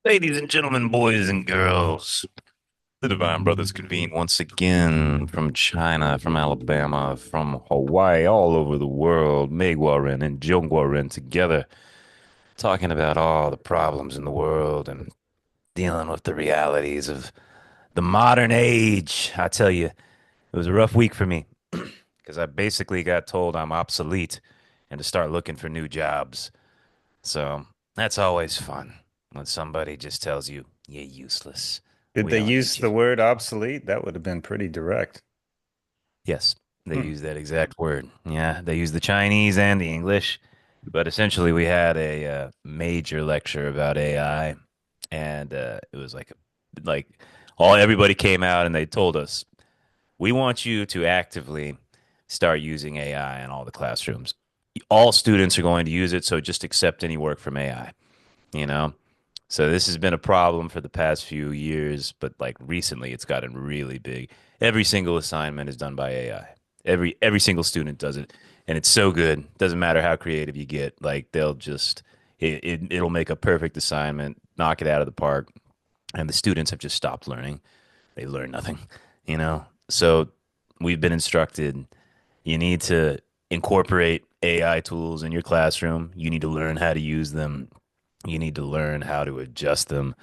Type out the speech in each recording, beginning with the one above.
Ladies and gentlemen, boys and girls, the Divine Brothers convene once again from China, from Alabama, from Hawaii, all over the world, Megwarin and Jungwarin together, talking about all the problems in the world and dealing with the realities of the modern age. I tell you, it was a rough week for me because I basically got told I'm obsolete and to start looking for new jobs. So that's always fun when somebody just tells you you're useless. Did We they don't use need you. the word obsolete? That would have been pretty direct. Yes, they Hmm. use that exact word. Yeah, they use the Chinese and the English. But essentially, we had a major lecture about AI, and it was like all everybody came out and they told us we want you to actively start using AI in all the classrooms. All students are going to use it, so just accept any work from AI. You know, so this has been a problem for the past few years, but like recently it's gotten really big. Every single assignment is done by AI. Every single student does it, and it's so good. Doesn't matter how creative you get. Like they'll just it'll make a perfect assignment, knock it out of the park, and the students have just stopped learning. They learn nothing, you know. So we've been instructed you need to incorporate AI tools in your classroom. You need to learn how to use them. You need to learn how to adjust them.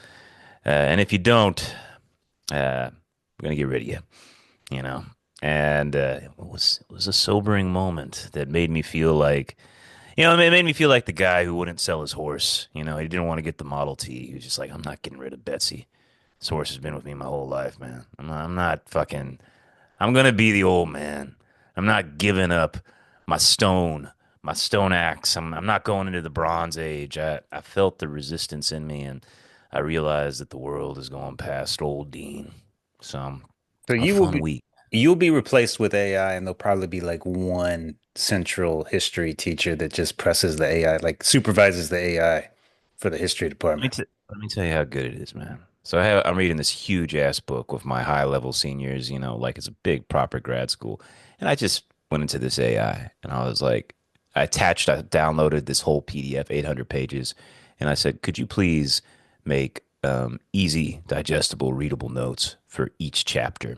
And if you don't, we're going to get rid of you, you know? And it was a sobering moment that made me feel like, it made me feel like the guy who wouldn't sell his horse. He didn't want to get the Model T. He was just like, I'm not getting rid of Betsy. This horse has been with me my whole life, man. I'm not fucking I'm gonna be the old man. I'm not giving up my stone, my stone axe. I'm not going into the Bronze Age. I felt the resistance in me, and I realized that the world is going past old Dean. So So a fun week. you'll be replaced with AI, and there'll probably be like one central history teacher that just presses the AI, like supervises the AI for the history department. Let me tell you how good it is, man. So I'm reading this huge ass book with my high level seniors, like it's a big proper grad school. And I just went into this AI and I was like, I downloaded this whole PDF, 800 pages. And I said, could you please make easy, digestible, readable notes for each chapter?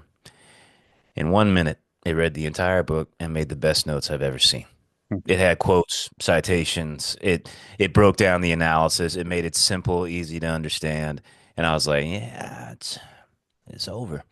In 1 minute, it read the entire book and made the best notes I've ever seen. It had quotes, citations. It broke down the analysis. It made it simple, easy to understand. And I was like, yeah, it's over.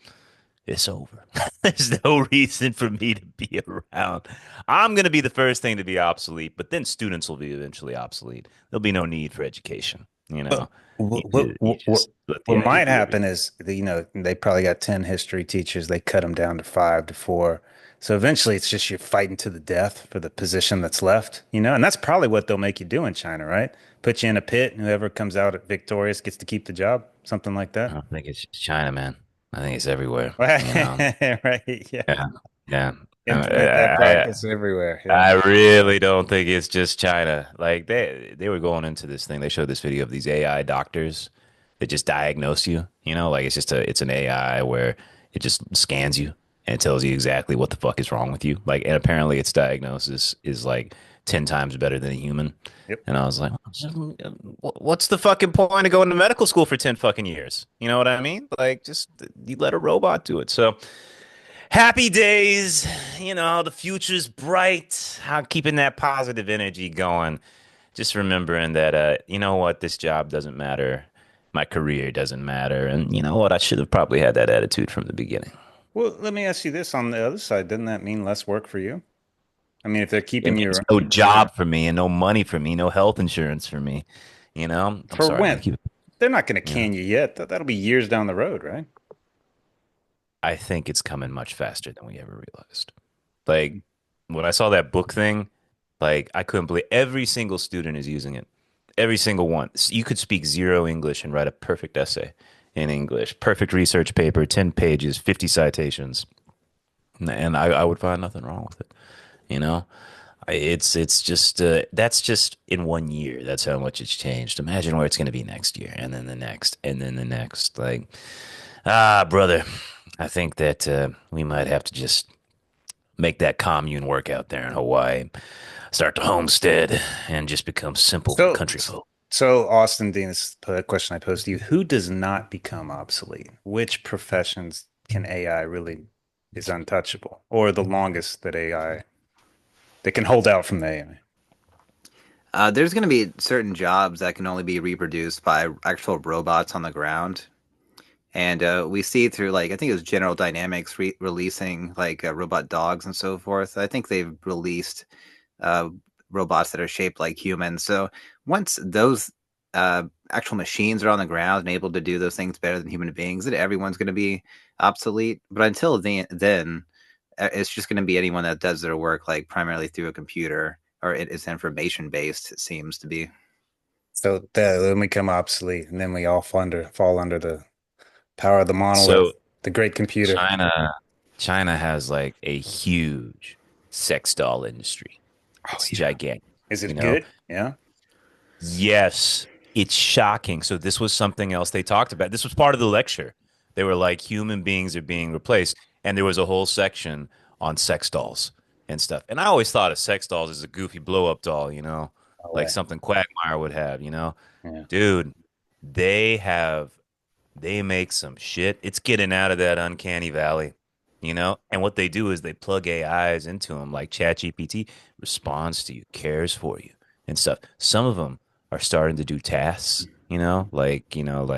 It's over. There's no reason for me to be around. I'm going to be the first thing to be obsolete, but then students will be eventually obsolete. There'll be no need for education. But You just let the what AI might do happen everything. is that, they probably got 10 history teachers. They cut them down to five to four. So eventually it's just you're fighting to the death for the position that's left, and that's probably what they'll make you do in China, right? Put you in a pit, and whoever comes out victorious gets to keep the job, something like I that. don't think it's just China, man. I think it's everywhere. Right. Yeah. Yeah, yeah. Implement that I, practice everywhere. Yeah. I really don't think it's just China. Like they were going into this thing. They showed this video of these AI doctors that just diagnose you. Like it's an AI where it just scans you and it tells you exactly what the fuck is wrong with you. Like, and apparently its diagnosis is like 10 times better than a human. Yep. And I was like, what's the fucking point of going to medical school for 10 fucking years? You know what I mean? Like, just you let a robot do it. So happy days. The future's bright. How keeping that positive energy going. Just remembering that, you know what, this job doesn't matter. My career doesn't matter. And you know what, I should have probably had that attitude from the beginning. Well, let me ask you this on the other side. Doesn't that mean less work for you? I mean, if they're It keeping means you no job for me and no money for me, no health insurance for me. I'm for sorry, man. when? They're not going to You know, can you yet. That'll be years down the road, right? I think it's coming much faster than we ever realized. Like when I saw that book thing, like I couldn't believe every single student is using it. Every single one. You could speak zero English and write a perfect essay in English, perfect research paper, 10 pages, 50 citations. And I would find nothing wrong with it. You know, it's just that's just in 1 year. That's how much it's changed. Imagine where it's going to be next year, and then the next, and then the next. Like, brother, I think that we might have to just make that commune work out there in Hawaii, start to homestead, and just become simple So, country folk. So, Austin Dean, this is a question I posed to you. Who does not become obsolete? Which professions can AI really is untouchable, or the longest that AI that can hold out from the AI? There's going to be certain jobs that can only be reproduced by actual robots on the ground. And we see through, like, I think it was General Dynamics releasing like robot dogs and so forth. I think they've released uh, robots that are shaped like humans. So once those actual machines are on the ground and able to do those things better than human beings, then everyone's going to be obsolete. But until then, it's just going to be anyone that does their work like primarily through a computer or it is information based. It seems to be. So then we become obsolete, and then we all fall under the power of the So monolith, the great computer. China, China has like a huge sex doll industry. Oh It's yeah. gigantic, Is you it know? good? Yeah. Yes, it's shocking. So this was something else they talked about. This was part of the lecture. They were like human beings are being replaced, and there was a whole section on sex dolls and stuff. And I always thought of sex dolls as a goofy blow up doll, No like way. something Quagmire would have. Yeah. Dude, they have they make some shit. It's getting out of that uncanny valley. And what they do is they plug AIs into them, like ChatGPT responds to you, cares for you, and stuff. Some of them are starting to do tasks. Like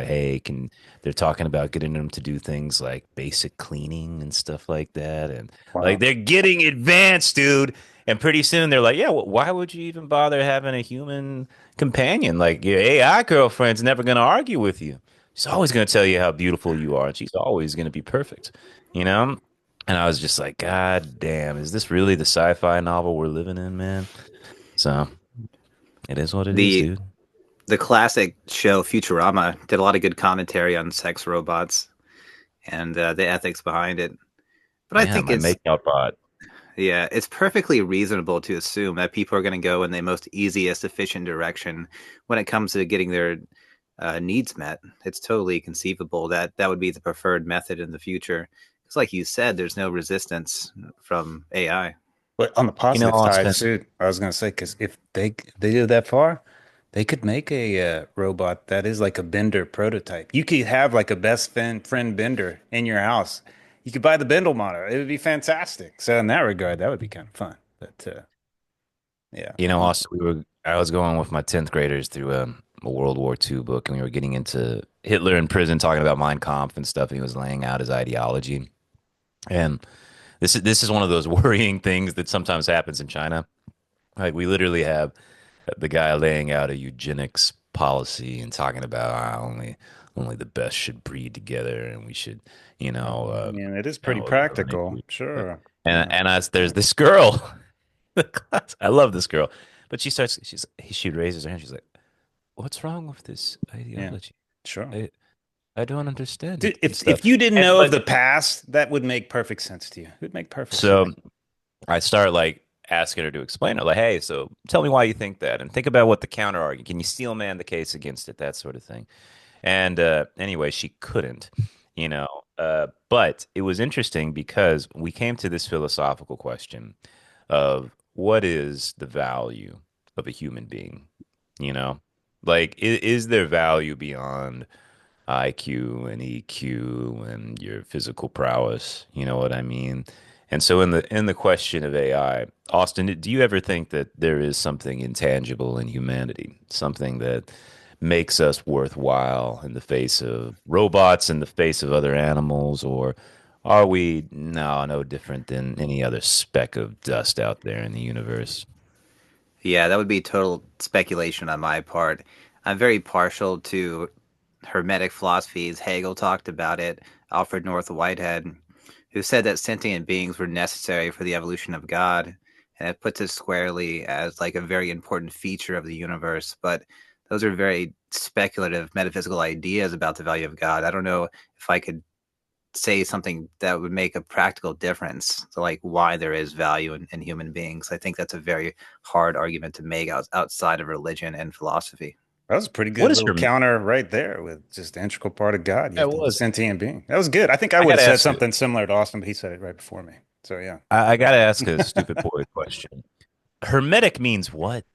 hey, can they're talking about getting them to do things like basic cleaning and stuff like that, and like Wow. they're getting advanced, dude. And pretty soon they're like, yeah, why would you even bother having a human companion? Like your AI girlfriend's never gonna argue with you. She's always going to tell you how beautiful you are, and she's always going to be perfect, you know? And I was just like, God damn, is this really the sci-fi novel we're living in, man? So it is what it is, The dude. the classic show Futurama did a lot of good commentary on sex robots and the ethics behind it. But I Yeah, think my it's makeout bot. yeah, it's perfectly reasonable to assume that people are going to go in the most easiest, efficient direction when it comes to getting their needs met. It's totally conceivable that that would be the preferred method in the future. Because, like you said, there's no resistance from AI. But on the positive side, Austin, too, I was gonna say, because if they do that far, they could make a robot that is like a Bender prototype. You could have like a best friend Bender in your house. You could buy the Bendel model. It would be fantastic. So in that regard, that would be kind of fun. But yeah, Austin, I was going with my 10th graders through a World War II book, and we were getting into Hitler in prison, talking about Mein Kampf and stuff, and he was laying out his ideology. And this is one of those worrying things that sometimes happens in China. Like we literally have the guy laying out a eugenics policy and talking about only the best should breed together, and we should, I mean, it is you pretty know, practical. eliminate. Sure. And Yeah. and as there's this girl, in the class. I love this girl, but she raises her hand. She's like, "What's wrong with this Yeah. ideology? Sure. I I don't understand Dude, it and stuff." if you didn't And know of but the past, that would make perfect sense to you. It would make perfect sense. so I start like asking her to explain it. Like, hey, so tell me why you think that, and think about what the counter argument. Can you steel man the case against it? That sort of thing. And anyway, she couldn't, you know. But it was interesting because we came to this philosophical question of what is the value of a human being? You know, like is there value beyond IQ and EQ and your physical prowess. You know what I mean? And so in the question of AI, Austin, do you ever think that there is something intangible in humanity, something that makes us worthwhile in the face of robots, in the face of other animals, or are we no different than any other speck of dust out there in the universe? Yeah, that would be total speculation on my part. I'm very partial to Hermetic philosophies. Hegel talked about it. Alfred North Whitehead, who said that sentient beings were necessary for the evolution of God, and it puts it squarely as like a very important feature of the universe. But those are very speculative metaphysical ideas about the value of God. I don't know if I could say something that would make a practical difference to like why there is value in human beings. I think that's a very hard argument to make outside of religion and philosophy. That was a pretty What good is little her? counter right there with just the integral part of God. You It have to was. sentient being. That was good. I think I I would got have to said ask you. something similar to Austin, but he said it right before me. So yeah. I got to ask a stupid boy question. Hermetic means what?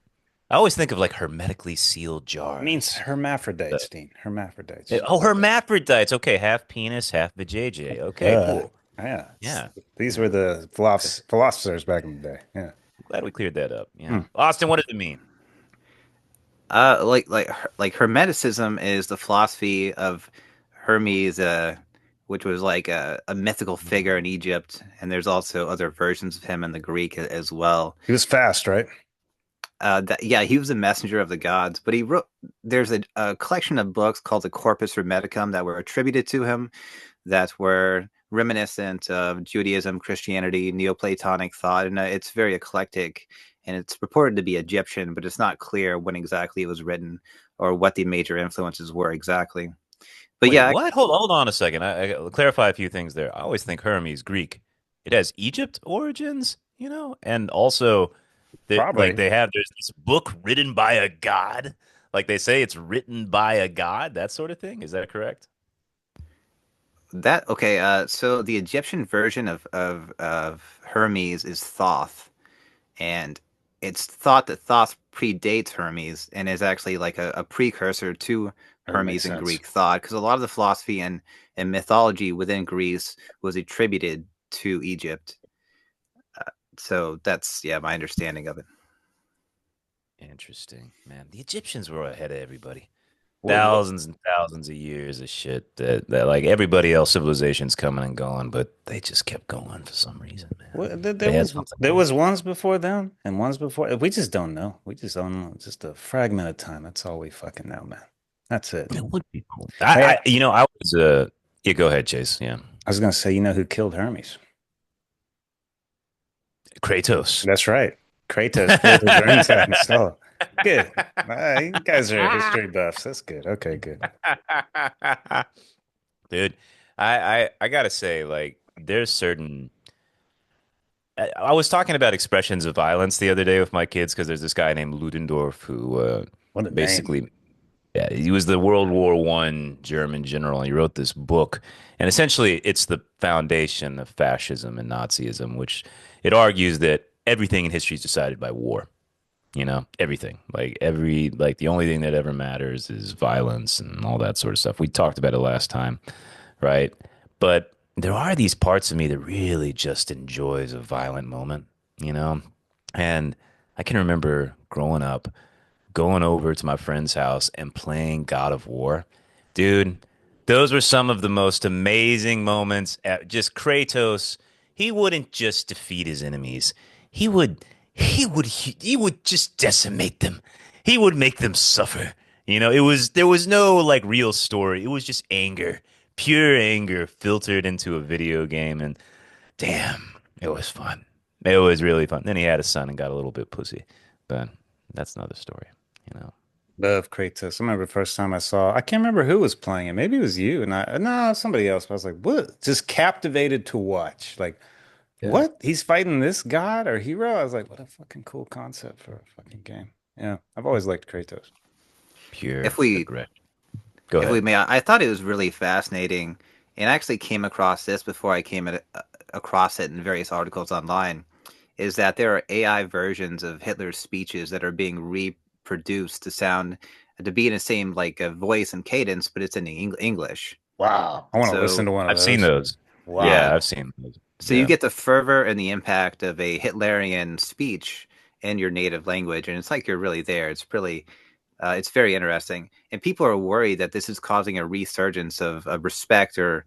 I always think of like hermetically sealed It means jars. hermaphrodites, Dean. Hermaphrodites. Oh, hermaphrodites. Okay, half penis, half vajayjay. Okay, Uh, cool. yeah. Yeah, These yeah. were the philosophers back in the day. Yeah. Glad we cleared that up. Yeah, Hmm. Austin, what does it mean? Like Hermeticism is the philosophy of Hermes, which was like a mythical figure in Egypt, and there's also other versions of him in the Greek as well. He was fast, right? Yeah, he was a messenger of the gods, but he wrote. There's a collection of books called the Corpus Hermeticum that were attributed to him that were reminiscent of Judaism, Christianity, Neoplatonic thought, and it's very eclectic. And it's purported to be Egyptian, but it's not clear when exactly it was written or what the major influences were exactly. But Wait, yeah, what? Hold on a second. I gotta clarify a few things there. I always think Hermes Greek. It has Egypt origins, and also Probably. there's this book written by a god. Like they say it's written by a god, that sort of thing. Is that correct? that okay. So the Egyptian version of Hermes is Thoth, and it's thought that Thoth predates Hermes and is actually like a precursor to That would make Hermes in sense. Greek thought, because a lot of the philosophy and mythology within Greece was attributed to Egypt. So that's yeah, my understanding of it. Interesting, man. The Egyptians were ahead of everybody. What, Thousands and thousands of years of shit that like everybody else civilizations coming and going, but they just kept going for some reason, man. there They had was something there going. was ones before them and ones before. We just don't know. We just don't know. Just a fragment of time. That's all we fucking know, man. That's it. It would be cool. Hey, I was yeah, go ahead, Chase. Yeah. I was gonna say, you know who killed Hermes? Kratos. That's right. Kratos killed his ring and stole. Good. You guys are history buffs. That's good. Okay, good. Dude, I gotta say, like, there's certain. I was talking about expressions of violence the other day with my kids because there's this guy named Ludendorff who What a name. basically, yeah, he was the World War One German general. He wrote this book, and essentially, it's the foundation of fascism and Nazism, which it argues that everything in history is decided by war. Everything. Like the only thing that ever matters is violence and all that sort of stuff. We talked about it last time, right? But there are these parts of me that really just enjoys a violent moment, you know? And I can remember growing up, going over to my friend's house and playing God of War. Dude, those were some of the most amazing moments. Just Kratos, he wouldn't just defeat his enemies. He would he would just decimate them. He would make them suffer. There was no like real story. It was just anger. Pure anger filtered into a video game and damn, it was fun. It was really fun. Then he had a son and got a little bit pussy. But that's another story, you know. Love Kratos. I remember the first time I saw, I can't remember who was playing it. Maybe it was you and no, somebody else. But I was like, what? Just captivated to watch. Like, Yeah. what? He's fighting this god or hero? I was like, what a fucking cool concept for a fucking game. Yeah, I've always liked Kratos. If Pure we aggression. Go if we ahead. may, I thought it was really fascinating, and I actually came across this before I across it in various articles online. Is that there are AI versions of Hitler's speeches that are being reproduced to be in the same like voice and cadence, but it's in English. Wow. I want to listen So to one of I've seen those. those. yeah, Yeah, I've seen those. so you Yeah. get the fervor and the impact of a Hitlerian speech in your native language, and it's like you're really there. It's very interesting, and people are worried that this is causing a resurgence of respect or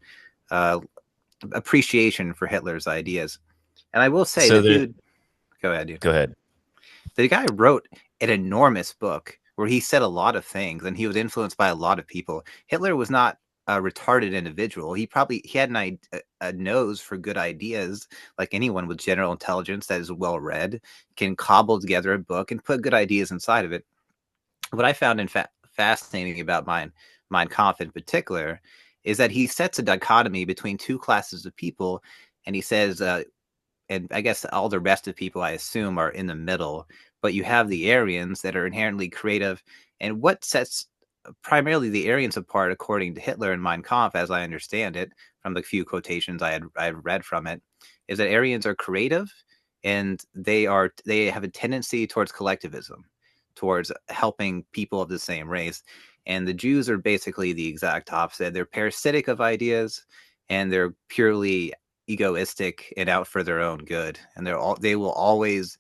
uh, appreciation for Hitler's ideas. And I will say, So the there, dude, go ahead, dude. go ahead. The guy wrote an enormous book where he said a lot of things, and he was influenced by a lot of people. Hitler was not a retarded individual. He had a nose for good ideas, like anyone with general intelligence that is well read can cobble together a book and put good ideas inside of it. What I found fascinating about Mein Kampf in particular is that he sets a dichotomy between two classes of people, and he says, and I guess all the rest of people, I assume, are in the middle. But you have the Aryans that are inherently creative, and what sets primarily the Aryans apart, according to Hitler and Mein Kampf, as I understand it, from the few quotations I've read from it, is that Aryans are creative and they have a tendency towards collectivism, towards helping people of the same race. And the Jews are basically the exact opposite. They're parasitic of ideas, and they're purely egoistic and out for their own good. And they will always,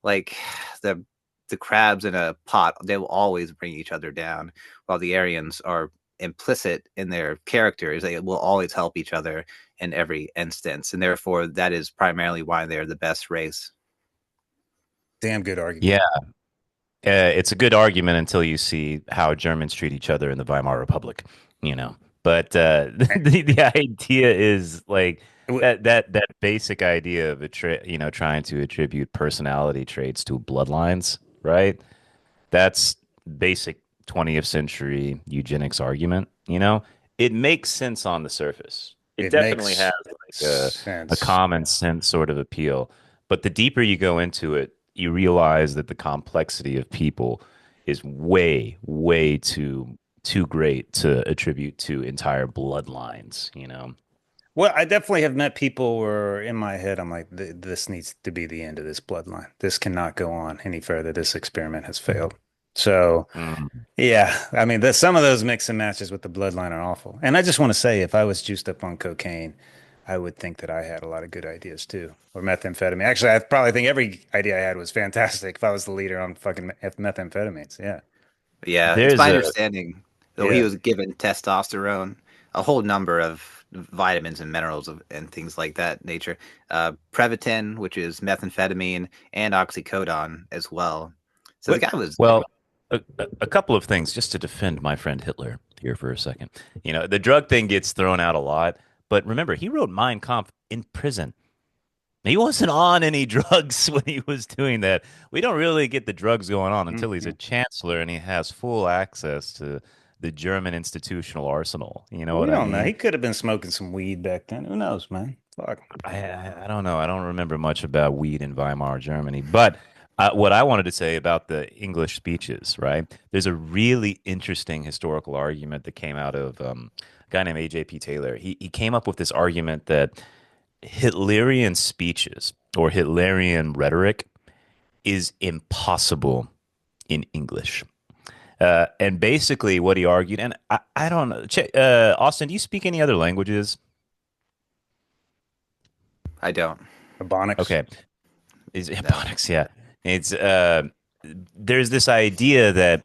like, the the crabs in a pot, they will always bring each other down, while the Aryans are implicit in their characters. They will always help each other in every instance, and therefore that is primarily why they're the best race. Damn good argument. Yeah, it's a good argument until you see how Germans treat each other in the Weimar Republic, you know. But the idea is like that basic idea of trying to attribute personality traits to bloodlines, right? That's basic 20th century eugenics argument, you know? It makes sense on the surface. It It definitely has makes like a sense. common sense sort of appeal. But the deeper you go into it, you realize that the complexity of people is way, way too great to attribute to entire bloodlines, you know? Well, I definitely have met people where in my head I'm like, this needs to be the end of this bloodline. This cannot go on any further. This experiment has failed. So, Mm. yeah, I mean, some of those mix and matches with the bloodline are awful. And I just want to say, if I was juiced up on cocaine, I would think that I had a lot of good ideas too, or methamphetamine. Actually, I probably think every idea I had was fantastic if I was the leader on fucking methamphetamines. Yeah. But yeah, it's There's my a understanding that he Yeah. was given testosterone, a whole number of vitamins and minerals and things like that nature. Previtin, which is methamphetamine, and oxycodone as well. So the What? guy was, Well, a couple of things just to defend my friend Hitler here for a second. You know, the drug thing gets thrown out a lot, but remember, he wrote Mein Kampf in prison. He wasn't on any drugs when he was doing that. We don't really get the drugs going on until he's a Mhm. chancellor and he has full access to the German institutional arsenal. You know We what I don't know. mean? He could have been smoking some weed back then. Who knows, man? Fuck. I don't know. I don't remember much about weed in Weimar Germany. But what I wanted to say about the English speeches, right? There's a really interesting historical argument that came out of a guy named A.J.P. Taylor. He came up with this argument that Hitlerian speeches or Hitlerian rhetoric is impossible in English. And basically, what he argued, and I don't know, Austin, do you speak any other languages? I don't Ebonics. Okay, is know. Ebonics? Yeah, it's there's this idea that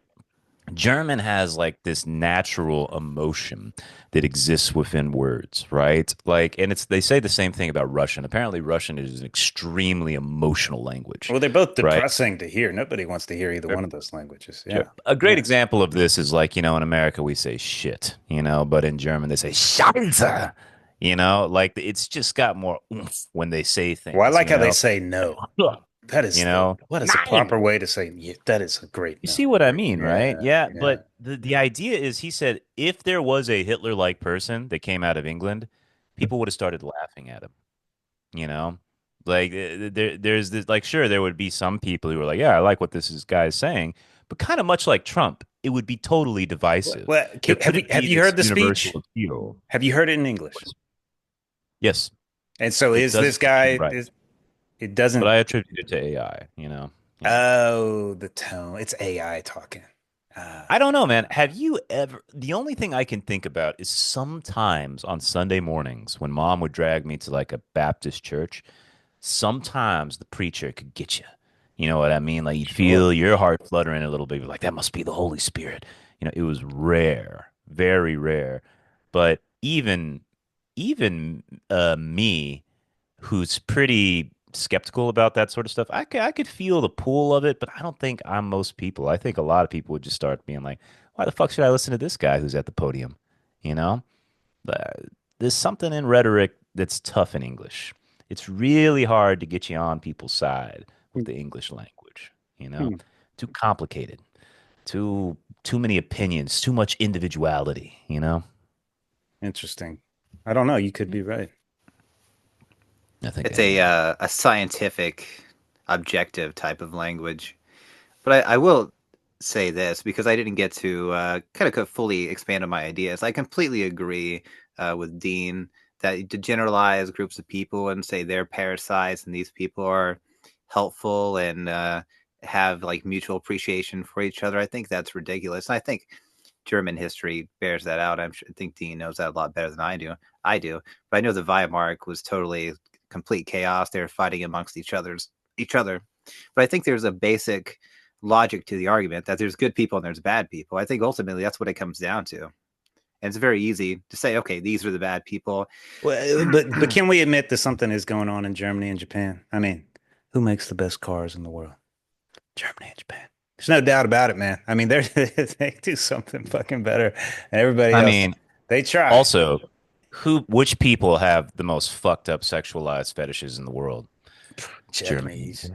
German has like this natural emotion that exists within words, right? Like, and it's they say the same thing about Russian. Apparently, Russian is an extremely emotional language, Well, they're both right? depressing to hear. Nobody wants to hear either Sure. one of those languages. Sure. Yeah. A great Yeah. example of this is like, in America we say shit, but in German they say Scheiße. Like it's just got more oomph when they say Well, I things, like how they say Like, no. "Ugh," That you is know, what is a Nein. proper way to say yeah, that is a great You no. see what I mean, right? Yeah. Yeah, Yeah. but the idea is he said if there was a Hitler-like person that came out of England, people would have started laughing at him, you know? Like there's this like sure there would be some people who are like, yeah, I like what guy is saying, but kind of much like Trump, it would be totally divisive. Well, There have couldn't be you heard this the universal speech? appeal. Have you heard it in English? Yes, And so it is doesn't this guy right, is it but doesn't I attribute it to AI. Yeah. oh the tone. It's AI talking. I Ah. don't know, man. Have you ever? The only thing I can think about is sometimes on Sunday mornings when mom would drag me to like a Baptist church, sometimes the preacher could get you. You know what I mean? Like you'd Sure. feel your heart fluttering a little bit. You're like, that must be the Holy Spirit. It was rare, very rare. But even me, who's pretty skeptical about that sort of stuff, I could feel the pull of it, but I don't think I'm most people. I think a lot of people would just start being like, why the fuck should I listen to this guy who's at the podium? You know? Uh, There's something in rhetoric that's tough in English. It's really hard to get you on people's side with the English language, you know? Hmm. Too complicated, too many opinions, too much individuality. Interesting. I don't know. You could be right. I think It's a scientific, objective type of language. But I will say this because I didn't get to kind of fully expand on my ideas. I completely agree with Dean that to generalize groups of people and say they're parasites and these people are helpful and have like mutual appreciation for each other. I think that's ridiculous. And I think German history bears that out. I think Dean knows that a lot better than I do. But I know the Weimar was totally complete chaos. They were fighting amongst each other. But I think there's a basic logic to the argument that there's good people and there's bad people. I think ultimately that's what it comes down to. And it's very easy to say, okay, these are the bad people. Well, but can we admit that something is going on in Germany and Japan? I mean, who makes the best cars in the world? Germany and Japan. There's no doubt about it, man. I mean, they do something fucking better than everybody I else. mean, They try. also, which people have the most fucked up sexualized fetishes in the world? Germans. Japanese.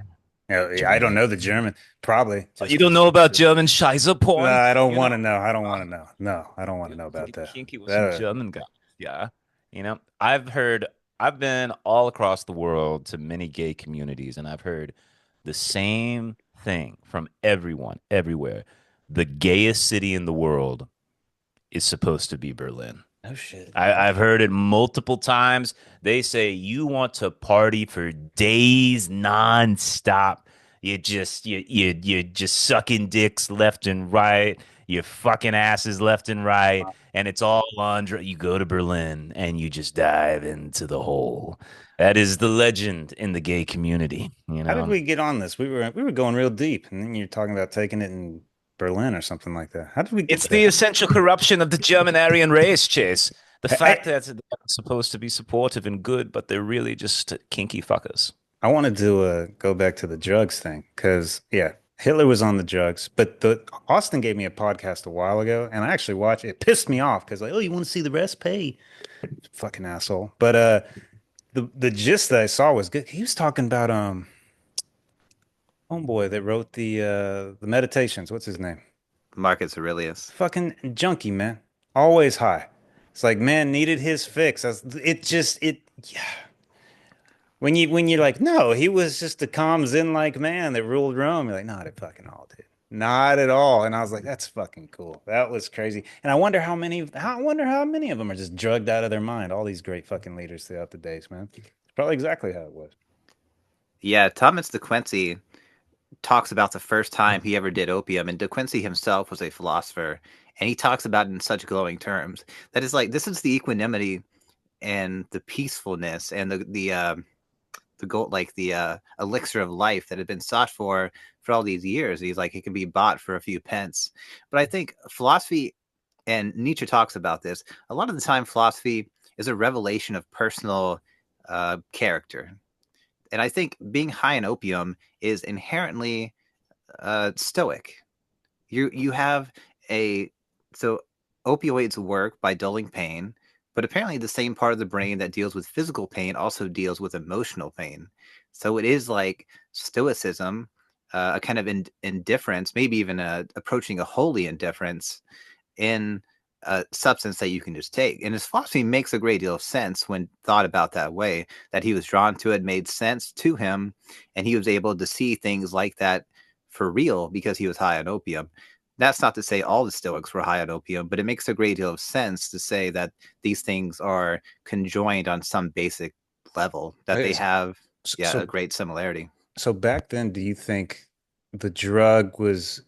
I don't Germans. know the German. Probably You just don't know about German Scheiße no, porn? I don't You want know? to know. I don't want to know. No, I don't want to know about Get that. kinky with some That German guys. Yeah. I've been all across the world to many gay communities, and I've heard the same thing from everyone, everywhere. The gayest city in the world is supposed to be Berlin. no shit. I've heard it multiple times. They say you want to party for days nonstop. You just sucking dicks left and right. You fucking asses left and right, and it's all on. You go to Berlin and you just dive into the hole. That is the legend in the gay community. You How did know, we get on this? We were going real deep, and then you're talking about taking it in Berlin or something like that. How did we get it's the there? essential corruption of the German Aryan race, Chase. The fact I, that they're supposed to be supportive and good, but they're really just kinky fuckers. I wanted to go back to the drugs thing because, yeah, Hitler was on the drugs, but the Austin gave me a podcast a while ago, and I actually watched it. It pissed me off because, like, oh, you want to see the rest? Pay, fucking asshole. But the gist that I saw was good. He was talking about homeboy that wrote the meditations. What's his name? Marcus Aurelius. Fucking junkie, man. Always high. It's like man needed his fix. It just it yeah. When you're like, no, he was just a calm Zen like man that ruled Rome. You're like, not at fucking all, dude. Not at all. And I was like, that's fucking cool. That was crazy. And I wonder how many of them are just drugged out of their mind. All these great fucking leaders throughout the days, man. It's probably exactly how it was. Yeah, Thomas de Quincey talks about the first time he ever did opium, and De Quincey himself was a philosopher, and he talks about it in such glowing terms. That is like this is the equanimity and the peacefulness and the gold, like the elixir of life that had been sought for all these years. He's like, it can be bought for a few pence. But I think philosophy, and Nietzsche talks about this, a lot of the time philosophy is a revelation of personal character. And I think being high in opium is inherently stoic. You have a so opioids work by dulling pain, but apparently the same part of the brain that deals with physical pain also deals with emotional pain. So it is like stoicism, a kind of indifference, maybe even approaching a holy indifference in a substance that you can just take. And his philosophy makes a great deal of sense when thought about that way, that he was drawn to it, made sense to him, and he was able to see things like that for real because he was high on opium. That's not to say all the Stoics were high on opium, but it makes a great deal of sense to say that these things are conjoined on some basic level, that they Yes. have, yeah, a So great similarity. so back then, do you think the drug was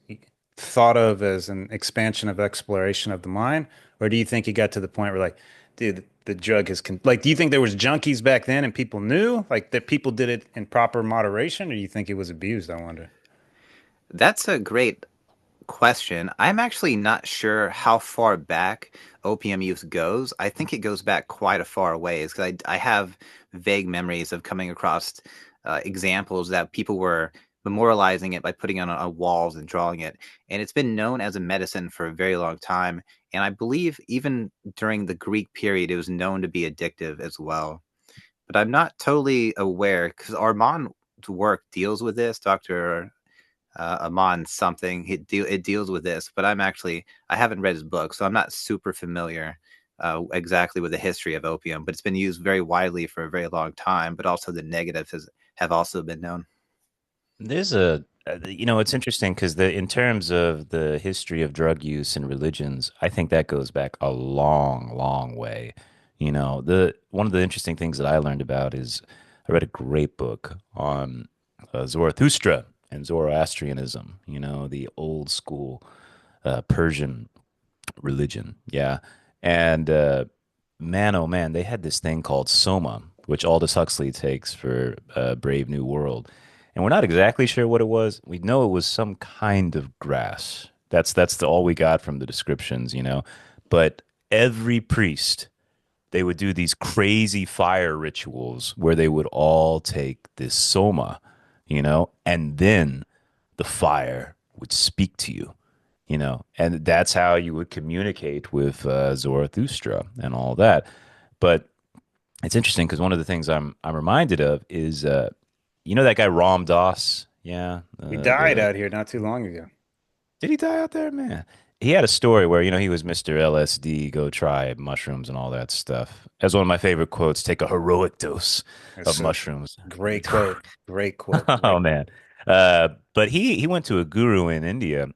thought of as an expansion of exploration of the mind, or do you think you got to the point where like, dude, the drug is like, do you think there was junkies back then and people knew like that people did it in proper moderation, or do you think it was abused? I wonder. That's a great question. I'm actually not sure how far back opium use goes. I think it goes back quite a far ways because I have vague memories of coming across examples that people were memorializing it by putting it on walls and drawing it. And it's been known as a medicine for a very long time. And I believe even during the Greek period, it was known to be addictive as well. But I'm not totally aware because Armand's work deals with this. Dr. Amon something. It deals with this, but I haven't read his book, so I'm not super familiar exactly with the history of opium. But it's been used very widely for a very long time. But also the negatives have also been known. There's it's interesting because in terms of the history of drug use and religions, I think that goes back a long, long way. The one of the interesting things that I learned about is I read a great book on Zarathustra, and Zoroastrianism, the old school Persian religion. Yeah. And man, oh man, they had this thing called Soma, which Aldous Huxley takes for Brave New World. And we're not exactly sure what it was. We know it was some kind of grass. That's all we got from the descriptions. But every priest, they would do these crazy fire rituals where they would all take this soma, and then the fire would speak to you, and that's how you would communicate with Zarathustra and all that. But it's interesting because one of the things I'm reminded of is that guy Ram Dass? Yeah, He died the out here not too long ago. did he die out there, man? He had a story where he was Mr. LSD, go try mushrooms and all that stuff. As one of my favorite quotes, take a heroic dose of It's a mushrooms. great quote. Great quote. Oh Great quote. man. But he went to a guru in India,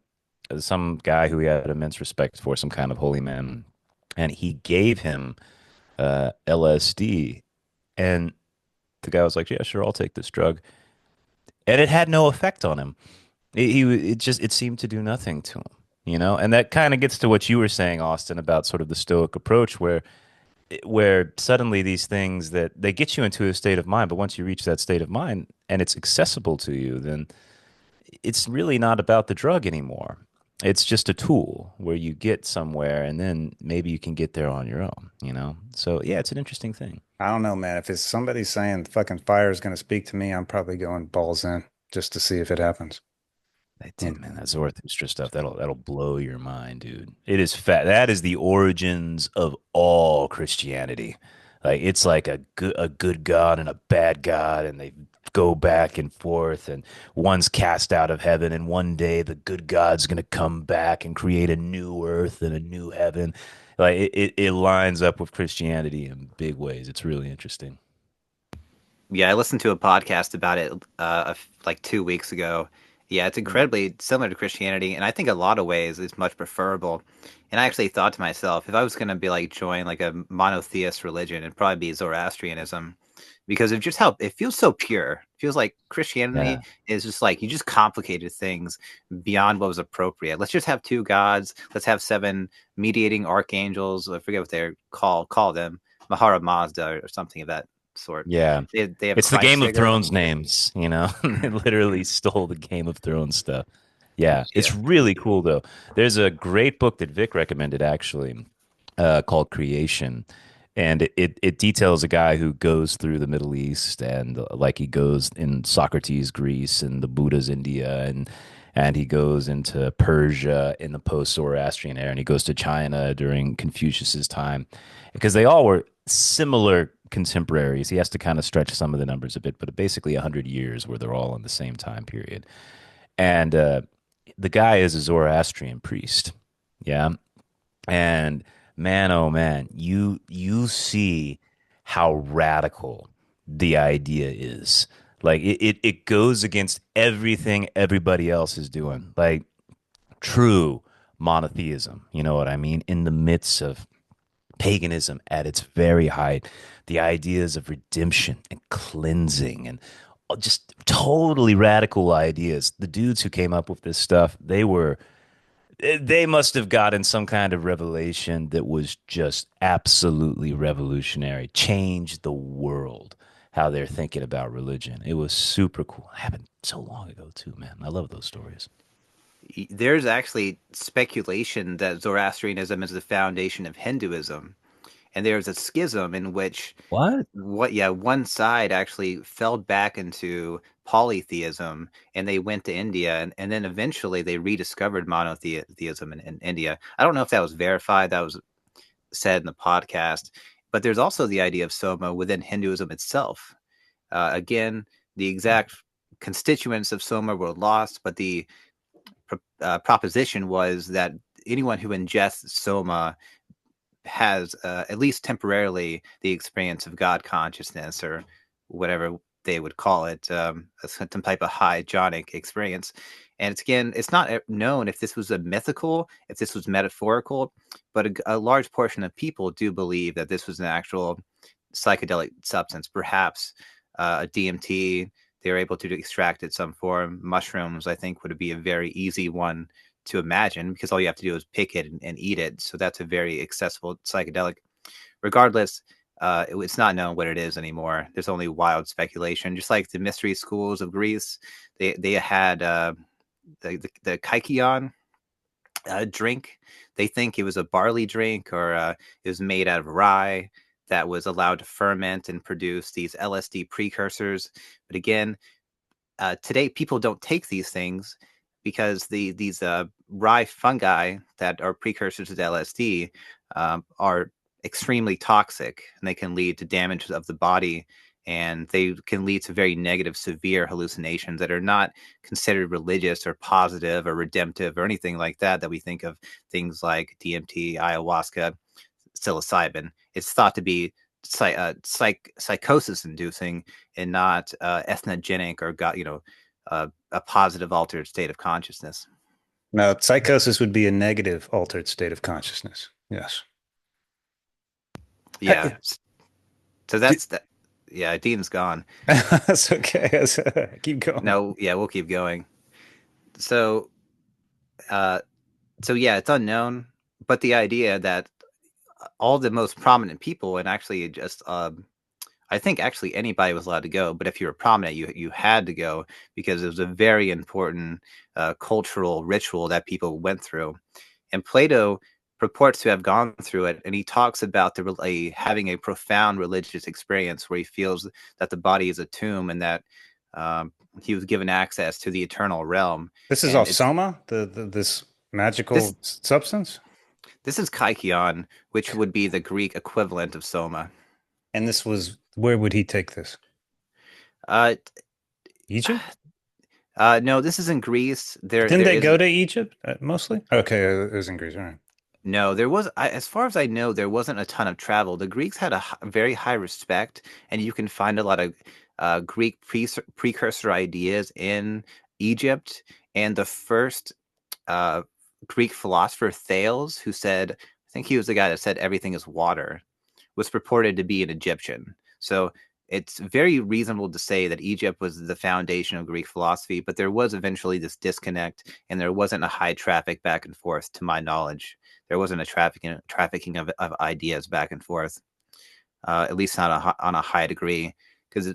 some guy who he had immense respect for, some kind of holy man, and he gave him LSD, and the guy was like, "Yeah, sure, I'll take this drug," and it had no effect on him. It seemed to do nothing to him. And that kind of gets to what you were saying, Austin, about sort of the Stoic approach, where suddenly these things that they get you into a state of mind, but once you reach that state of mind and it's accessible to you, then it's really not about the drug anymore. It's just a tool where you get somewhere and then maybe you can get there on your own. So yeah, it's an interesting thing. I don't know, man. If it's somebody saying fucking fire is going to speak to me, I'm probably going balls in just to see if it happens. Dude, Mm. man, that Zarathustra stuff, that'll blow your mind, dude. It is fat. That is the origins of all Christianity. Like it's like a good God and a bad God, and they go back and forth, and one's cast out of heaven, and one day the good God's gonna come back and create a new earth and a new heaven. Like it lines up with Christianity in big ways. It's really interesting. Yeah, I listened to a podcast about it like 2 weeks ago. Yeah, it's Mm. incredibly similar to Christianity, and I think a lot of ways it's much preferable. And I actually thought to myself, if I was going to be like join like a monotheist religion, it'd probably be Zoroastrianism, because of just how it feels so pure. It feels like Christianity Yeah. is just like you just complicated things beyond what was appropriate. Let's just have two gods. Let's have seven mediating archangels. I forget what they're call them, Mahara Mazda or something of that sort. Yeah. They have It's the Christ Game of figure. Thrones names. They literally stole the Game of Thrones stuff. Yeah, Yeah. it's really cool though. There's a great book that Vic recommended actually, called Creation. And it details a guy who goes through the Middle East and like he goes in Socrates, Greece and the Buddha's India and he goes into Persia in the post-Zoroastrian era and he goes to China during Confucius's time because they all were similar contemporaries. He has to kind of stretch some of the numbers a bit, but basically 100 years where they're all in the same time period. And the guy is a Zoroastrian priest. Yeah. And man, oh man, you see how radical the idea is. Like it goes against everything everybody else is doing. Like true monotheism, you know what I mean? In the midst of paganism at its very height, the ideas of redemption and cleansing and just totally radical ideas. The dudes who came up with this stuff, they must have gotten some kind of revelation that was just absolutely revolutionary, changed the world, how they're thinking about religion. It was super cool. It happened so long ago, too, man. I love those stories. There's actually speculation that Zoroastrianism is the foundation of Hinduism, and there's a schism in which What? one side actually fell back into polytheism and they went to India, and then eventually they rediscovered monotheism in India. I don't know if that was verified, that was said in the podcast, but there's also the idea of Soma within Hinduism itself. Again, the exact constituents of Soma were lost, but the proposition was that anyone who ingests Soma has, at least temporarily, the experience of God consciousness or whatever they would call it, some type of high jhanic experience. And it's not known if this was a mythical, if this was metaphorical, but a large portion of people do believe that this was an actual psychedelic substance, perhaps a DMT, they were able to extract it some form. Mushrooms, I think, would be a very easy one to imagine because all you have to do is pick it and eat it. So that's a very accessible psychedelic. Regardless, it's not known what it is anymore. There's only wild speculation. Just like the mystery schools of Greece, they had the kykeon drink. They think it was a barley drink or it was made out of rye that was allowed to ferment and produce these LSD precursors. But again, today people don't take these things because these rye fungi that are precursors to LSD are extremely toxic and they can lead to damage of the body, and they can lead to very negative, severe hallucinations that are not considered religious or positive or redemptive or anything like that. That we think of things like DMT, ayahuasca, psilocybin. It's thought to be psychosis inducing and not ethnogenic or got a positive altered state of consciousness. Now, psychosis would be a negative altered state of consciousness. Yes. Yeah. So that's that. Yeah, Dean's gone. That's okay. Keep going. No, yeah, we'll keep going. So, uh, so yeah, it's unknown, but the idea that all the most prominent people, and actually just I think actually anybody was allowed to go, but if you were prominent, you had to go because it was a very important cultural ritual that people went through. And Plato purports to have gone through it, and he talks about having a profound religious experience where he feels that the body is a tomb and that he was given access to the eternal realm. This is all And it's soma, this this magical substance. this is kaikion, which would be the Greek equivalent of soma. And this was, where would he take this? Uh, Egypt? no, this is in Greece. There Didn't there they is go to Egypt mostly? Okay, it was in Greece. All right. No, as far as I know, there wasn't a ton of travel. The Greeks had a very high respect, and you can find a lot of Greek precursor ideas in Egypt. And the first uh, Greek philosopher, Thales, who said, I think he was the guy that said everything is water, was purported to be an Egyptian. So it's very reasonable to say that Egypt was the foundation of Greek philosophy, but there was eventually this disconnect, and there wasn't a high traffic back and forth, to my knowledge. There wasn't a trafficking of ideas back and forth, at least not on a high degree, because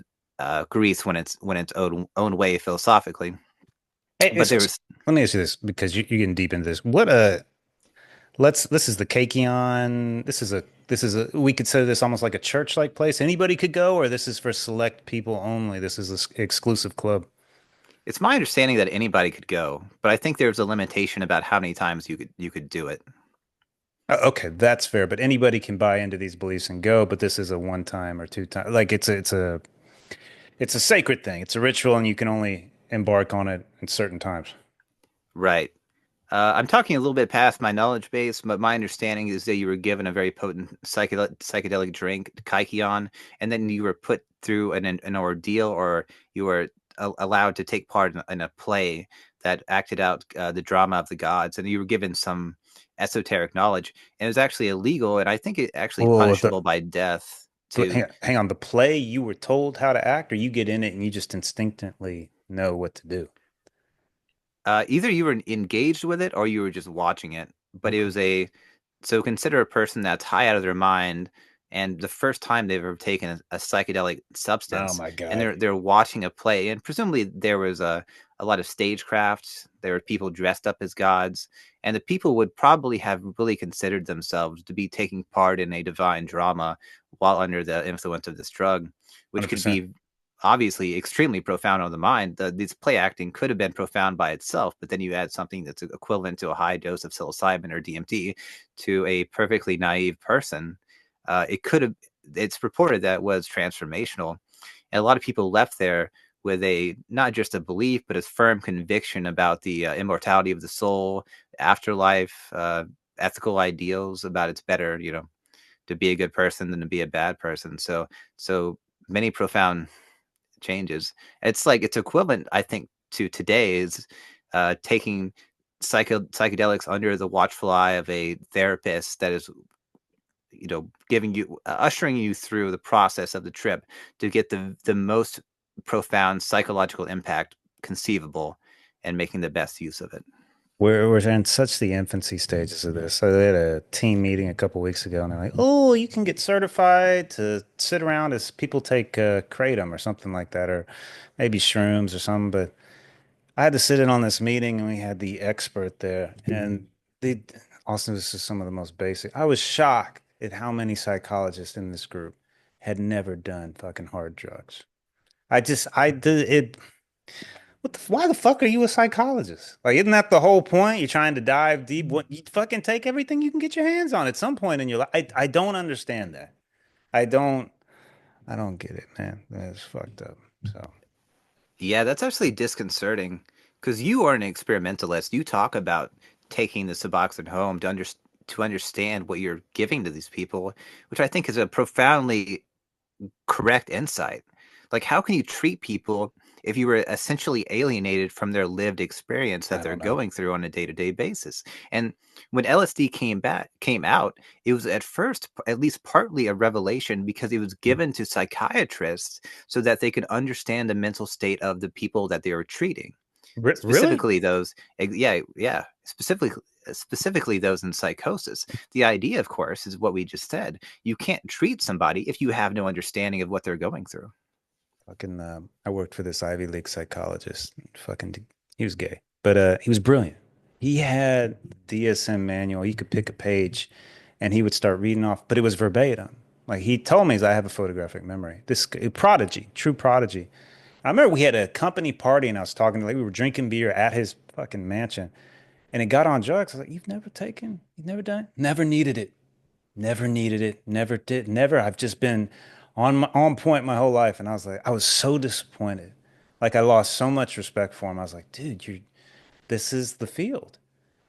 Greece went its own way philosophically. Hey, But there was let me ask you this because you're getting deep into this. This is the Kakeon. This is a we could say this almost like a church-like place. Anybody could go, or this is for select people only. This is an exclusive club. it's my understanding that anybody could go, but I think there's a limitation about how many times you could do it. Okay, that's fair. But anybody can buy into these beliefs and go. But this is a one time or two time. Like it's a sacred thing. It's a ritual, and you can only embark on it at certain times. Right. I'm talking a little bit past my knowledge base, but my understanding is that you were given a very potent psychedelic drink, kykeon, and then you were put through an ordeal, or you were allowed to take part in a play that acted out the drama of the gods, and you were given some esoteric knowledge. And it was actually illegal, and I think it actually Oh, punishable by death. hang To on, hang on. The play, you were told how to act, or you get in it and you just instinctively know what to do. either you were engaged with it or you were just watching it. But it Okay. was a so consider a person that's high out of their mind, and the first time they've ever taken a psychedelic Oh substance, my and God. they're watching a play, and presumably there was a lot of stagecraft. There were people dressed up as gods, and the people would probably have really considered themselves to be taking part in a divine drama while under the influence of this drug, which could 100%. be obviously extremely profound on the mind. This play acting could have been profound by itself, but then you add something that's equivalent to a high dose of psilocybin or DMT to a perfectly naive person. It could have. It's reported that it was transformational, and a lot of people left there with a not just a belief, but a firm conviction about the immortality of the soul, afterlife, ethical ideals about it's better, to be a good person than to be a bad person. So many profound changes. It's like it's equivalent, I think, to today's taking psychedelics under the watchful eye of a therapist that is, giving you, ushering you through the process of the trip to get the most profound psychological impact conceivable and making the best use of it. We're in such the infancy stages of this. So they had a team meeting a couple weeks ago, and they're like, "Oh, you can get certified to sit around as people take kratom or something like that, or maybe shrooms or something." But I had to sit in on this meeting, and we had the expert there, and they also this is some of the most basic. I was shocked at how many psychologists in this group had never done fucking hard drugs. I did it. Why the fuck are you a psychologist? Like, isn't that the whole point? You're trying to dive deep. What you fucking take everything you can get your hands on at some point in your life. I don't understand that. I don't I don't get it, man. That's fucked up. So Yeah, that's actually disconcerting because you are an experimentalist. You talk about taking the Suboxone home to understand what you're giving to these people, which I think is a profoundly correct insight. Like, how can you treat people if you were essentially alienated from their lived experience that I they're don't know. going through on a day-to-day basis? And when LSD came out, it was at first at least partly a revelation because it was given to psychiatrists so that they could understand the mental state of the people that they were treating, Really? specifically those yeah, specifically those in psychosis. The idea, of course, is what we just said. You can't treat somebody if you have no understanding of what they're going through. Fucking, I worked for this Ivy League psychologist. He was gay, but he was brilliant. He had DSM manual. You could pick a page, and he would start reading off, but it was verbatim. Like he told me, I have a photographic memory. A prodigy, true prodigy. I remember we had a company party, and I was talking to, like, we were drinking beer at his fucking mansion, and it got on drugs. I was like, you've never done it, never needed it. Never needed it. Never did. Never. I've just been on point my whole life. And I was like, I was so disappointed. Like I lost so much respect for him. I was like, dude, this is the field.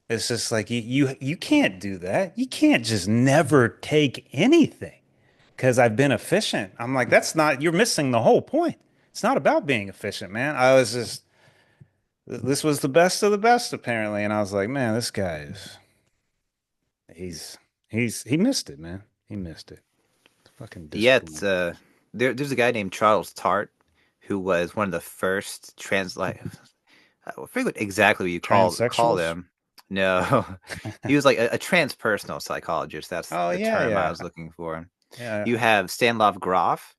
It's just like you can't do that. You can't just never take anything because I've been efficient. I'm like, that's not, you're missing the whole point. It's not about being efficient, man. This was the best of the best, apparently. And I was like, man, this guy is, he's, he missed it, man. He missed it. Fucking Yeah, disappointing. there's a guy named Charles Tart who was one of the first I forget exactly what you call Transsexuals? them. No, he was like a transpersonal psychologist. That's Oh the yeah, term I yeah. was looking for. Yeah. You have Stanlov Grof,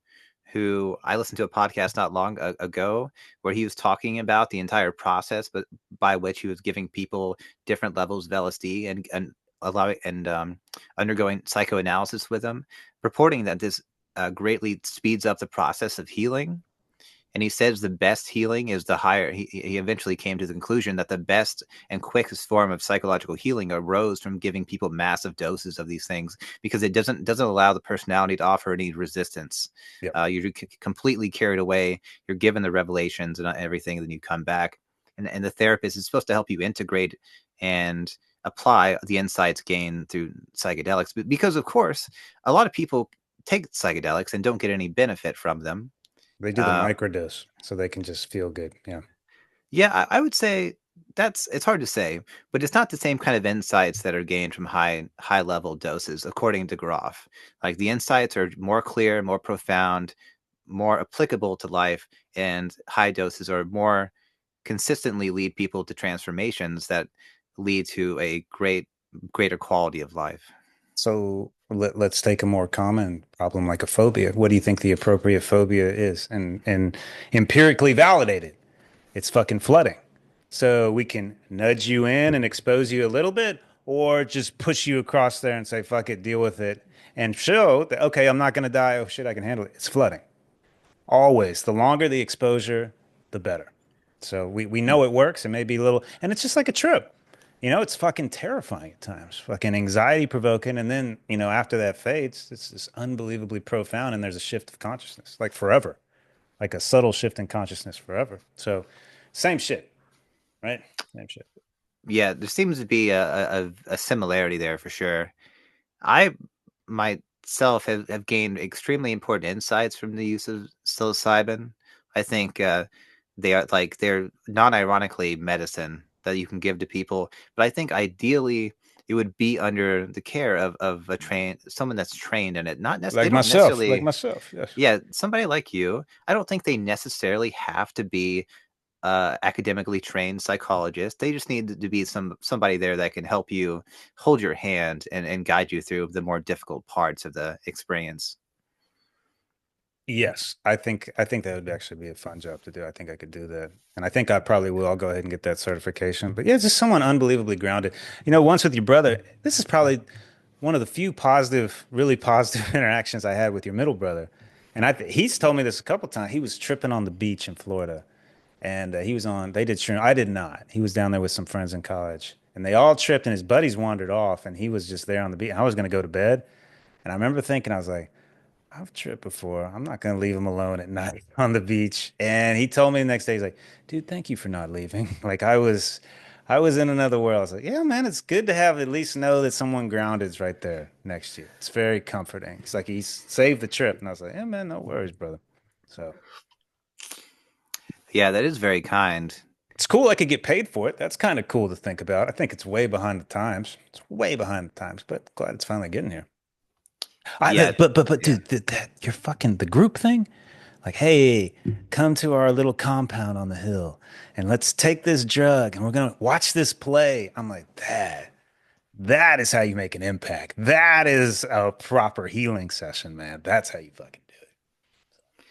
who I listened to a podcast not long ago where he was talking about the entire process, but by which he was giving people different levels of LSD and allowing and undergoing psychoanalysis with them, reporting that this greatly speeds up the process of healing. And he says the best healing is the higher. He eventually came to the conclusion that the best and quickest form of psychological healing arose from giving people massive doses of these things because it doesn't allow the personality to offer any resistance. Yep. You're completely carried away. You're given the revelations and everything, and then you come back. And the therapist is supposed to help you integrate and apply the insights gained through psychedelics. Because, of course, a lot of people take psychedelics and don't get any benefit from them. They do the Uh, microdose so they can just feel good. Yeah. Yeah, I would say it's hard to say, but it's not the same kind of insights that are gained from high level doses, according to Groff. Like the insights are more clear, more profound, more applicable to life, and high doses are more consistently lead people to transformations that lead to a greater quality of life. So let's take a more common problem like a phobia. What do you think the appropriate phobia is? And empirically validated. It's fucking flooding. So we can nudge you in and expose you a little bit, or just push you across there and say, fuck it, deal with it, and show that, okay, I'm not going to die. Oh shit, I can handle it. It's flooding. Always. The longer the exposure, the better. So we know it works. It may be a little, and it's just like a trip. It's fucking terrifying at times, fucking anxiety provoking. And then, after that fades, it's just unbelievably profound. And there's a shift of consciousness, like forever, like a subtle shift in consciousness forever. So, same shit, right? Same shit. Yeah, there seems to be a similarity there for sure. I myself have gained extremely important insights from the use of psilocybin. I think they're non-ironically medicine that you can give to people. But I think ideally, it would be under the care of someone that's trained in it. They Like don't myself, like necessarily, myself. Yes. yeah, somebody like you. I don't think they necessarily have to be academically trained psychologists. They just need to be somebody there that can help you hold your hand and guide you through the more difficult parts of the experience. Yes, I think that would actually be a fun job to do. I think I could do that. And I think I probably will. I'll go ahead and get that certification. But yeah, just someone unbelievably grounded. Once with your brother, this is probably one of the few positive, really positive interactions I had with your middle brother. And he's told me this a couple times. He was tripping on the beach in Florida, and they did shrimp. I did not. He was down there with some friends in college, and they all tripped, and his buddies wandered off, and he was just there on the beach. I was going to go to bed, and I remember thinking, I was like, I've tripped before. I'm not going to leave him alone at night on the beach. And he told me the next day, he's like, dude, thank you for not leaving. Like I was in another world. I was like, yeah, man, it's good to have at least know that someone grounded is right there next to you. It's very comforting. It's like he saved the trip. And I was like, yeah, man, no worries, brother. So Yeah, that is very kind. it's cool I could get paid for it. That's kind of cool to think about. I think it's way behind the times. It's way behind the times, but glad it's finally getting here. Yeah, But yeah. dude, you're fucking the group thing. Like, hey, come to our little compound on the hill and let's take this drug and we're gonna watch this play. I'm like, that is how you make an impact. That is a proper healing session, man. That's how you fucking do it.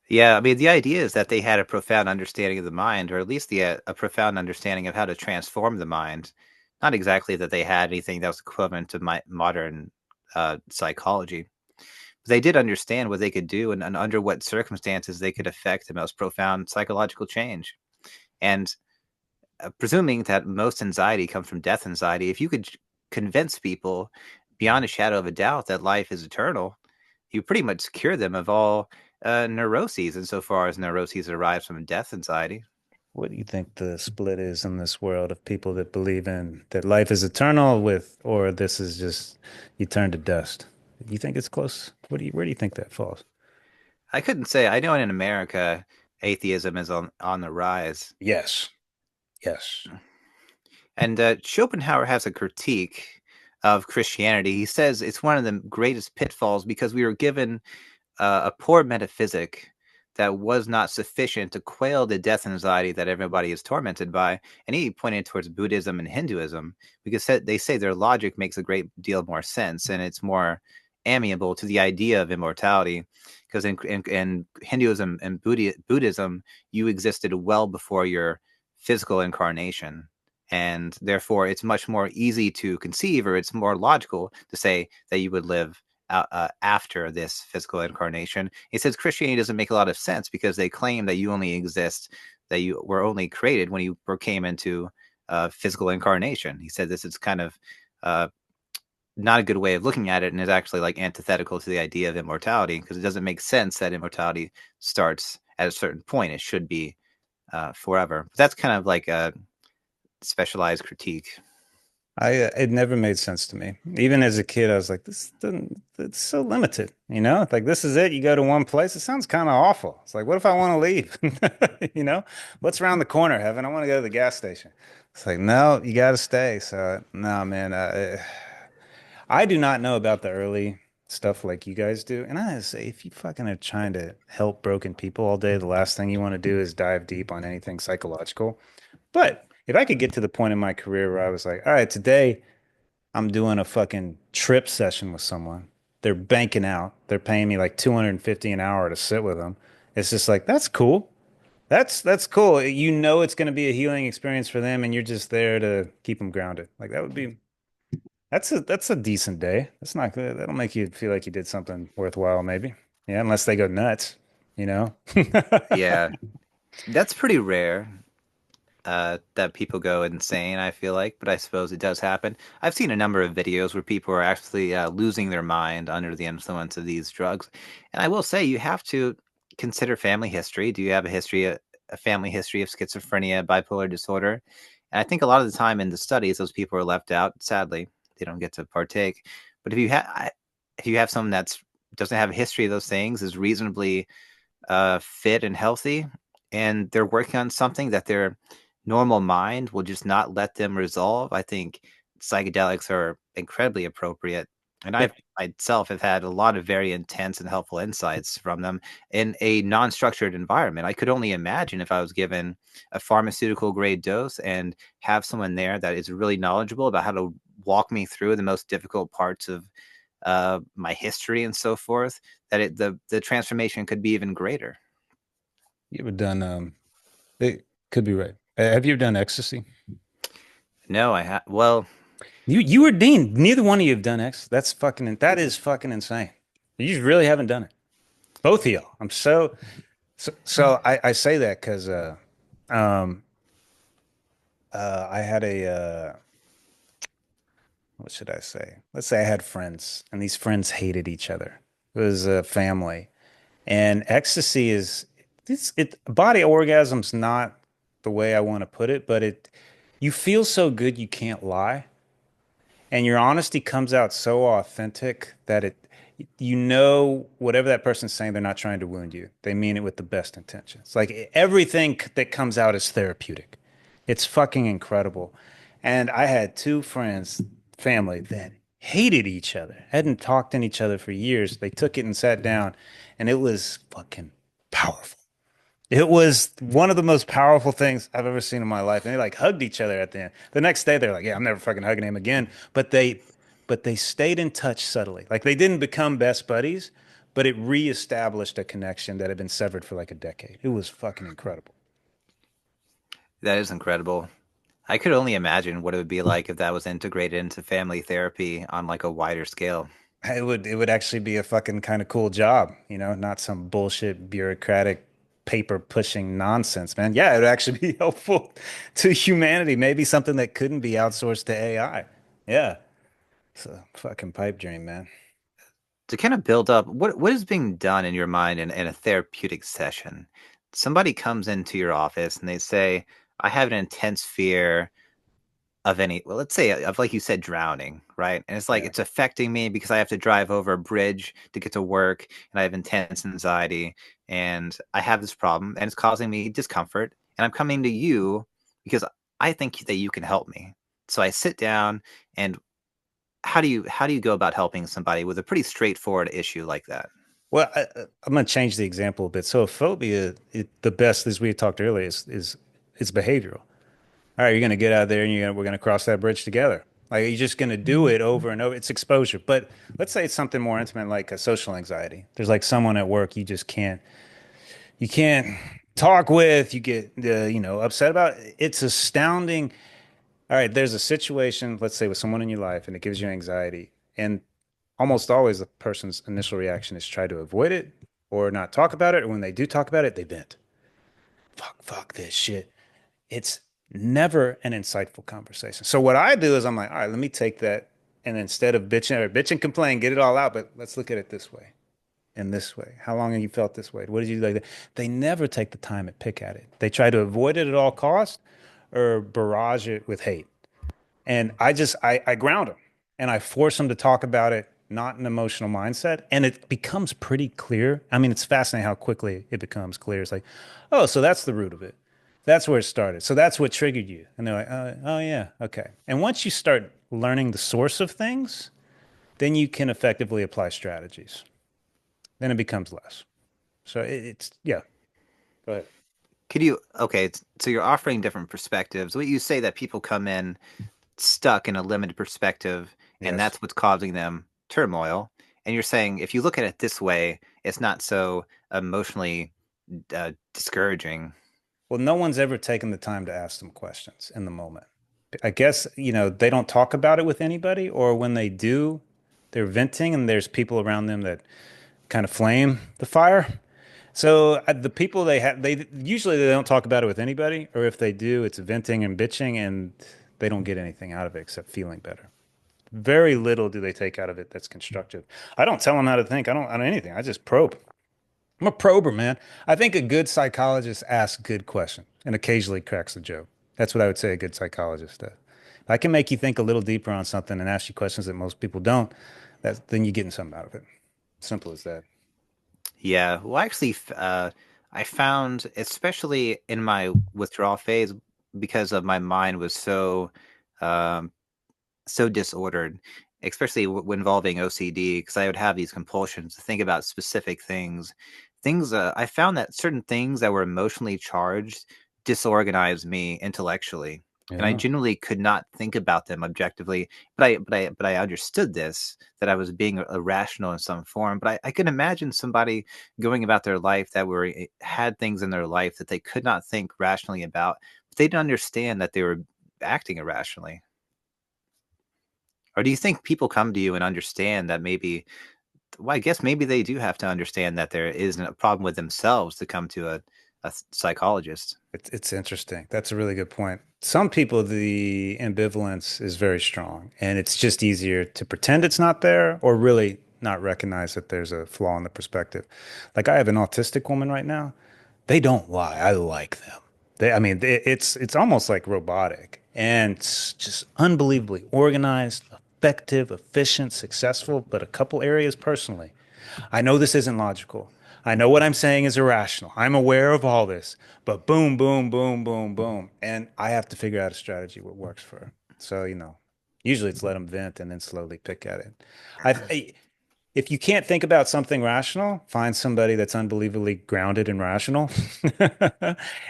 Yeah, I mean, the idea is that they had a profound understanding of the mind, or at least a profound understanding of how to transform the mind. Not exactly that they had anything that was equivalent to modern psychology. But they did understand what they could do and under what circumstances they could affect the most profound psychological change. And presuming that most anxiety comes from death anxiety, if you could convince people beyond a shadow of a doubt that life is eternal, you pretty much cure them of all neuroses, insofar as neuroses arise from death anxiety. What do you think the split is in this world of people that believe in that life is eternal or this is just you turn to dust? You think it's close? Where do you think that falls? I couldn't say. I know in America, atheism is on the rise. Yes. Yes. And Schopenhauer has a critique of Christianity. He says it's one of the greatest pitfalls because we were given a poor metaphysic that was not sufficient to quail the death anxiety that everybody is tormented by. And he pointed towards Buddhism and Hinduism because they say their logic makes a great deal more sense and it's more amiable to the idea of immortality. Because in Hinduism and Buddhism, you existed well before your physical incarnation. And therefore, it's much more easy to conceive, or it's more logical to say that you would live after this physical incarnation. He says Christianity doesn't make a lot of sense because they claim that you only exist, that you were only created when you came into physical incarnation. He said this is kind of uh, not a good way of looking at it, and is actually like antithetical to the idea of immortality because it doesn't make sense that immortality starts at a certain point. It should be forever. But that's kind of like a specialized critique. It never made sense to me. Even as a kid, I was like, it's so limited, you know? Like this is it. You go to one place. It sounds kind of awful. It's like, what if I want to leave? You know? What's around the corner, Heaven? I want to go to the gas station. It's like, no, you got to stay. So, no, man, I do not know about the early stuff like you guys do. And I say, if you fucking are trying to help broken people all day, the last thing you want to do is dive deep on anything psychological. But if I could get to the point in my career where I was like, all right, today I'm doing a fucking trip session with someone. They're banking out. They're paying me like 250 an hour to sit with them. It's just like, that's cool. That's cool. You know it's going to be a healing experience for them and you're just there to keep them grounded. Like that's a decent day. That's not good. That'll make you feel like you did something worthwhile maybe. Yeah, unless they go nuts, you know. Yeah, that's pretty rare that people go insane, I feel like, but I suppose it does happen. I've seen a number of videos where people are actually losing their mind under the influence of these drugs. And I will say, you have to consider family history. Do you have a family history of schizophrenia, bipolar disorder? And I think a lot of the time in the studies, those people are left out. Sadly, they don't get to partake. But if you have someone that's doesn't have a history of those things, is reasonably fit and healthy, and they're working on something that their normal mind will just not let them resolve, I think psychedelics are incredibly appropriate. And Yeah. I've myself have had a lot of very intense and helpful insights from them in a non-structured environment. I could only imagine if I was given a pharmaceutical grade dose and have someone there that is really knowledgeable about how to walk me through the most difficult parts of my history and so forth, that the transformation could be even greater. You ever done it could be right. Have you ever done ecstasy? No, I have. Well, You were Dean. Neither one of you have done X. That is fucking insane. You just really haven't done it. Both of y'all. I say that because um I had a what should I say? Let's say I had friends and these friends hated each other. It was a family. And ecstasy is it body orgasm's not the way I want to put it, but it you feel so good you can't lie. And your honesty comes out so authentic that you know, whatever that person's saying, they're not trying to wound you. They mean it with the best intentions. Like everything that comes out is therapeutic. It's fucking incredible. And I had two friends, family, that hated each other, hadn't talked to each other for years. They took it and sat down, and it was fucking powerful. It was one of the most powerful things I've ever seen in my life. And they like hugged each other at the end. The next day they're like, "Yeah, I'm never fucking hugging him again." But they stayed in touch subtly. Like they didn't become best buddies, but it reestablished a connection that had been severed for like a decade. It was fucking incredible. that is incredible. I could only imagine what it would be like if that was integrated into family therapy on like a wider scale. It would actually be a fucking kind of cool job, not some bullshit bureaucratic paper pushing nonsense, man. Yeah, it would actually be helpful to humanity. Maybe something that couldn't be outsourced to AI. Yeah. It's a fucking pipe dream, man. To kind of build up, what is being done in your mind in a therapeutic session? Somebody comes into your office and they say, I have an intense fear of any, well, let's say of like you said, drowning, right? And it's like Yeah. it's affecting me because I have to drive over a bridge to get to work and I have intense anxiety and I have this problem and it's causing me discomfort. And I'm coming to you because I think that you can help me. So I sit down and how do you go about helping somebody with a pretty straightforward issue like that? Well, I'm going to change the example a bit. So, a phobia, the best, as we talked earlier, is it's behavioral. All right, you're going to get out there and we're going to cross that bridge together. Like you're just going to do it over and over. It's exposure. But let's say it's something more intimate, like a social anxiety. There's like someone at work you can't talk with. You get upset about. It's astounding. All right, there's a situation, let's say, with someone in your life, and it gives you anxiety, and almost always the person's initial reaction is try to avoid it or not talk about it. Or when they do talk about it, they vent. Fuck this shit. It's never an insightful conversation. So what I do is I'm like, all right, let me take that. And instead of bitch and complain, get it all out. But let's look at it this way and this way. How long have you felt this way? What did you do like that? They never take the time and pick at it. They try to avoid it at all costs or barrage it with hate. And I ground them and I force them to talk about it, not an emotional mindset. And it becomes pretty clear. I mean, it's fascinating how quickly it becomes clear. It's like, oh, so that's the root of it. That's where it started. So that's what triggered you. And they're like, oh yeah, okay. And once you start learning the source of things, then you can effectively apply strategies. Then it becomes less. So it's, yeah, go ahead. Could you, okay, so you're offering different perspectives. What you say that people come in stuck in a limited perspective, and Yes. that's what's causing them turmoil. And you're saying if you look at it this way, it's not so emotionally discouraging. Well, no one's ever taken the time to ask them questions in the moment. I guess, they don't talk about it with anybody, or when they do, they're venting and there's people around them that kind of flame the fire. So the people they usually they don't talk about it with anybody, or if they do, it's venting and bitching and they don't get anything out of it except feeling better. Very little do they take out of it that's constructive. I don't tell them how to think. I don't anything. I just probe. I'm a prober, man. I think a good psychologist asks good questions and occasionally cracks a joke. That's what I would say a good psychologist does. If I can make you think a little deeper on something and ask you questions that most people don't, then you're getting something out of it. Simple as that. Yeah, well, actually, I found, especially in my withdrawal phase, because of my mind was so um, so disordered, especially involving OCD, because I would have these compulsions to think about specific things. I found that certain things that were emotionally charged disorganized me intellectually, and I Yeah. generally could not think about them objectively. But I understood this, that I was being irrational in some form. But I could imagine somebody going about their life that were had things in their life that they could not think rationally about, but they didn't understand that they were acting irrationally. Or do you think people come to you and understand that maybe, well, I guess maybe they do have to understand that there isn't a problem with themselves to come to a psychologist? It's interesting. That's a really good point. Some people, the ambivalence is very strong, and it's just easier to pretend it's not there or really not recognize that there's a flaw in the perspective. Like I have an autistic woman right now. They don't lie. I like them. I mean, it's almost like robotic and it's just unbelievably organized, effective, efficient, successful, but a couple areas personally. I know this isn't logical. I know what I'm saying is irrational. I'm aware of all this, but boom, boom, boom, boom, boom. And I have to figure out a strategy what works for her. So, usually it's let them vent and then slowly pick at it. If you can't think about something rational, find somebody that's unbelievably grounded and rational,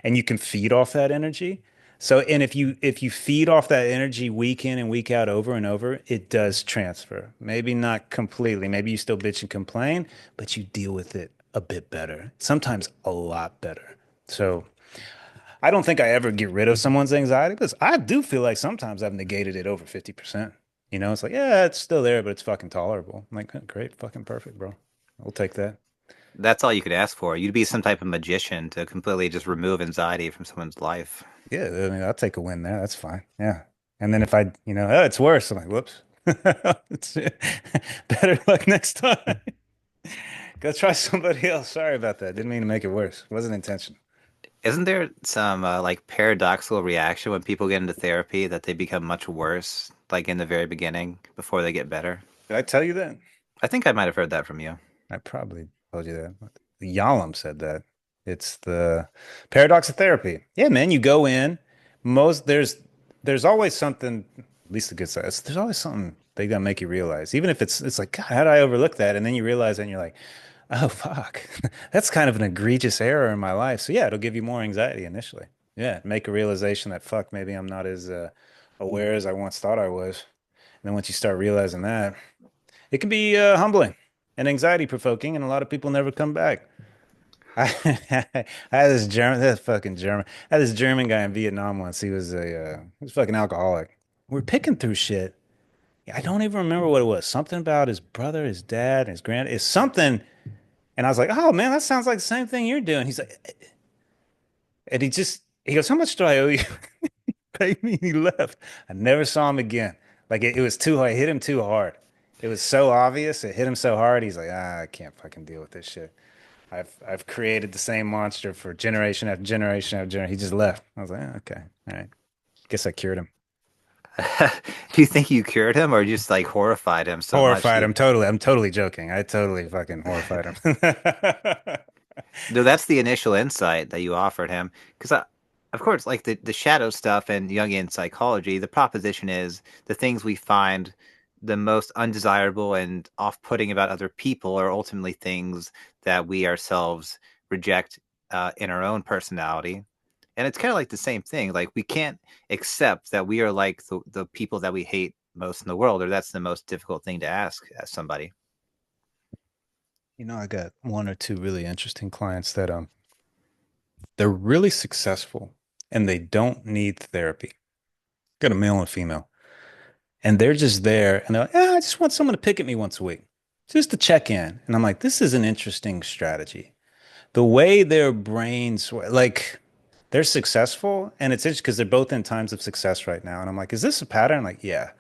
and you can feed off that energy. So, and if you feed off that energy week in and week out over and over, it does transfer. Maybe not completely. Maybe you still bitch and complain, but you deal with it a bit better. Sometimes a lot better. So, I don't think I ever get rid of someone's anxiety because I do feel like sometimes I've negated it over 50%. It's like, yeah, it's still there, but it's fucking tolerable. I'm like, "Oh, great, fucking perfect, bro. We'll take that." That's all you could ask for. You'd be some type of magician to completely just remove anxiety from someone's life. Yeah, I mean, I'll take a win there. That's fine. Yeah. And then if oh, it's worse, I'm like, whoops. It's better luck next time. Go try somebody else. Sorry about that. Didn't mean to make it worse. Wasn't intentional. Isn't there some like paradoxical reaction when people get into therapy that they become much worse, like in the very beginning before they get better? Did I tell you that? I think I might have heard that from you. I probably told you that. Yalom said that. It's the paradox of therapy. Yeah, man, you go in, most there's always something, at least the good side. There's always something they gotta make you realize. Even if it's like, God, how did I overlook that? And then you realize and you're like, oh fuck. That's kind of an egregious error in my life. So yeah, it'll give you more anxiety initially. Yeah, make a realization that fuck, maybe I'm not as aware as I once thought I was. And then once you start realizing that, it can be humbling and anxiety provoking, and a lot of people never come back. I, I had this fucking German, I had this German guy in Vietnam once. He was fucking alcoholic. We're picking through shit. I don't even remember what it was. Something about his brother, his dad, his grand. It's something. And I was like, oh man, that sounds like the same thing you're doing. He's like, and he goes, how much do I owe you? Pay me. He left. I never saw him again. Like it was too hard. It hit him too hard. It was so obvious. It hit him so hard. He's like, I can't fucking deal with this shit. I've created the same monster for generation after generation after generation. He just left. I was like, okay, all right. Guess I cured him. Do you think you cured him or just like horrified him so much? Horrified him totally. I'm totally joking. I totally fucking horrified him. No, that's the initial insight that you offered him. Because, of course, like the shadow stuff and Jungian psychology, the proposition is the things we find the most undesirable and off-putting about other people are ultimately things that we ourselves reject in our own personality. And it's kind of like the same thing. Like we can't accept that we are like the people that we hate most in the world, or that's the most difficult thing to ask as somebody. I got one or two really interesting clients that they're really successful and they don't need therapy. Got a male and a female. And they're just there and they're like, I just want someone to pick at me once a week, just to check in. And I'm like, this is an interesting strategy. The way their brains, like, they're successful, and it's interesting because they're both in times of success right now. And I'm like, is this a pattern? Like, yeah,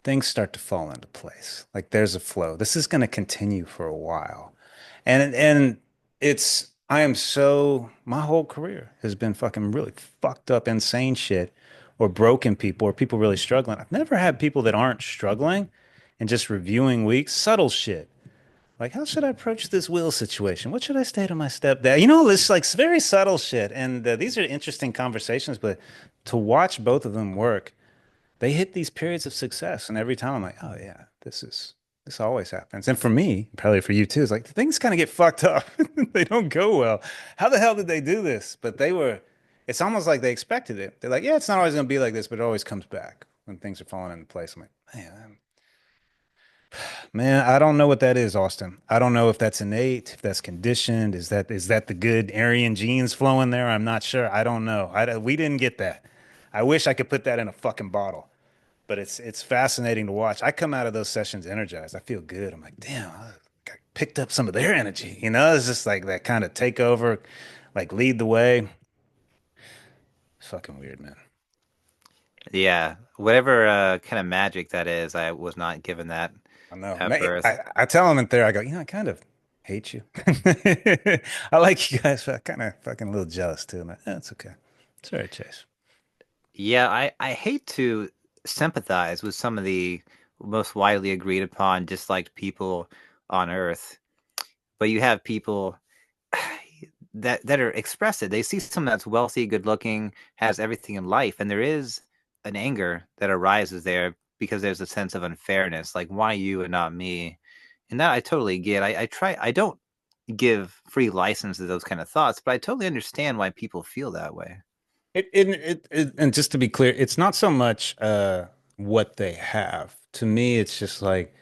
things start to fall into place. Like, there's a flow. This is going to continue for a while. And I am so, my whole career has been fucking really fucked up, insane shit or broken people or people really struggling. I've never had people that aren't struggling and just reviewing weeks, subtle shit. Like, how should I approach this will situation? What should I say to my stepdad? It's like very subtle shit. And these are interesting conversations, but to watch both of them work, they hit these periods of success, and every time I'm like, oh yeah, this always happens. And for me, probably for you too, it's like things kind of get fucked up. They don't go well. How the hell did they do this? But they were, it's almost like they expected it. They're like, yeah, it's not always gonna be like this, but it always comes back when things are falling into place. I'm like, man, I don't know what that is, Austin. I don't know if that's innate, if that's conditioned. Is that the good Aryan genes flowing there? I'm not sure. I don't know. We didn't get that. I wish I could put that in a fucking bottle. But it's fascinating to watch. I come out of those sessions energized. I feel good. I'm like, damn, I picked up some of their energy. It's just like that kind of takeover, like lead the way. It's fucking weird, man. Yeah, whatever kind of magic that is, I was not given that I know. at May birth. I tell them in there, I go, I kind of hate you. I like you guys, but I kind of fucking a little jealous too. I'm like, it's okay. It's all right, Chase. Yeah, I hate to sympathize with some of the most widely agreed upon disliked people on Earth, but you have people that are expressive. They see someone that's wealthy, good looking, has everything in life, and there is an anger that arises there because there's a sense of unfairness, like why you and not me? And that I totally get. I don't give free license to those kind of thoughts, but I totally understand why people feel that way. And just to be clear, it's not so much what they have. To me, it's just like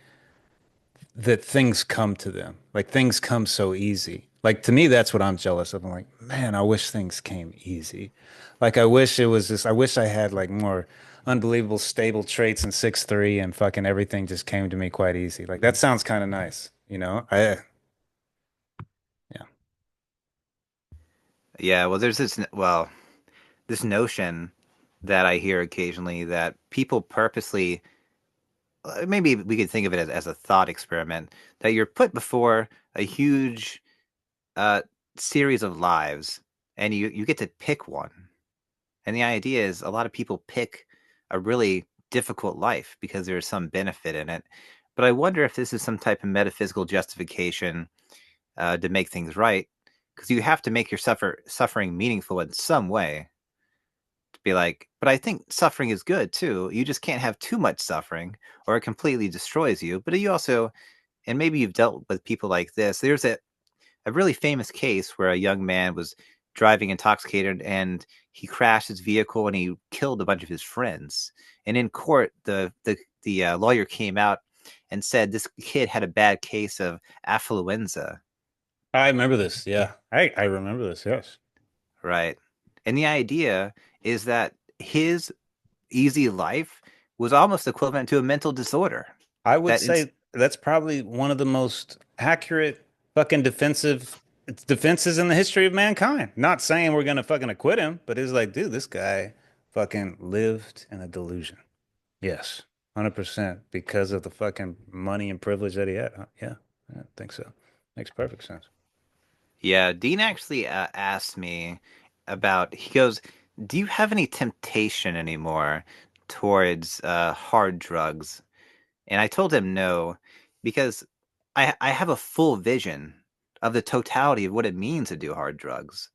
that things come to them. Like things come so easy. Like to me, that's what I'm jealous of. I'm like, man, I wish things came easy. Like I wish it was just, I wish I had like more unbelievable stable traits in 6'3" and fucking everything just came to me quite easy. Like that sounds kind of nice, you know? Yeah. Yeah, well, there's this notion that I hear occasionally that people purposely, maybe we could think of it as a thought experiment, that you're put before a huge uh, series of lives, and you get to pick one. And the idea is a lot of people pick a really difficult life because there's some benefit in it. But I wonder if this is some type of metaphysical justification to make things right, because you have to make your suffering meaningful in some way. To be like, but I think suffering is good too. You just can't have too much suffering, or it completely destroys you. But you also, and maybe you've dealt with people like this. There's a really famous case where a young man was driving intoxicated and he crashed his vehicle and he killed a bunch of his friends. And in court, the lawyer came out and said this kid had a bad case of affluenza, I remember this. Yeah. I remember this. Yes. right? And the idea is that his easy life was almost equivalent to a mental disorder. I would That say that's probably one of the most accurate fucking defenses in the history of mankind. Not saying we're gonna fucking acquit him, but it's like, dude, this guy fucking lived in a delusion. Yes, 100% because of the fucking money and privilege that he had. Yeah, I think so. Makes perfect sense. Yeah, Dean actually asked me about, he goes, do you have any temptation anymore towards hard drugs? And I told him no, because I have a full vision of the totality of what it means to do hard drugs.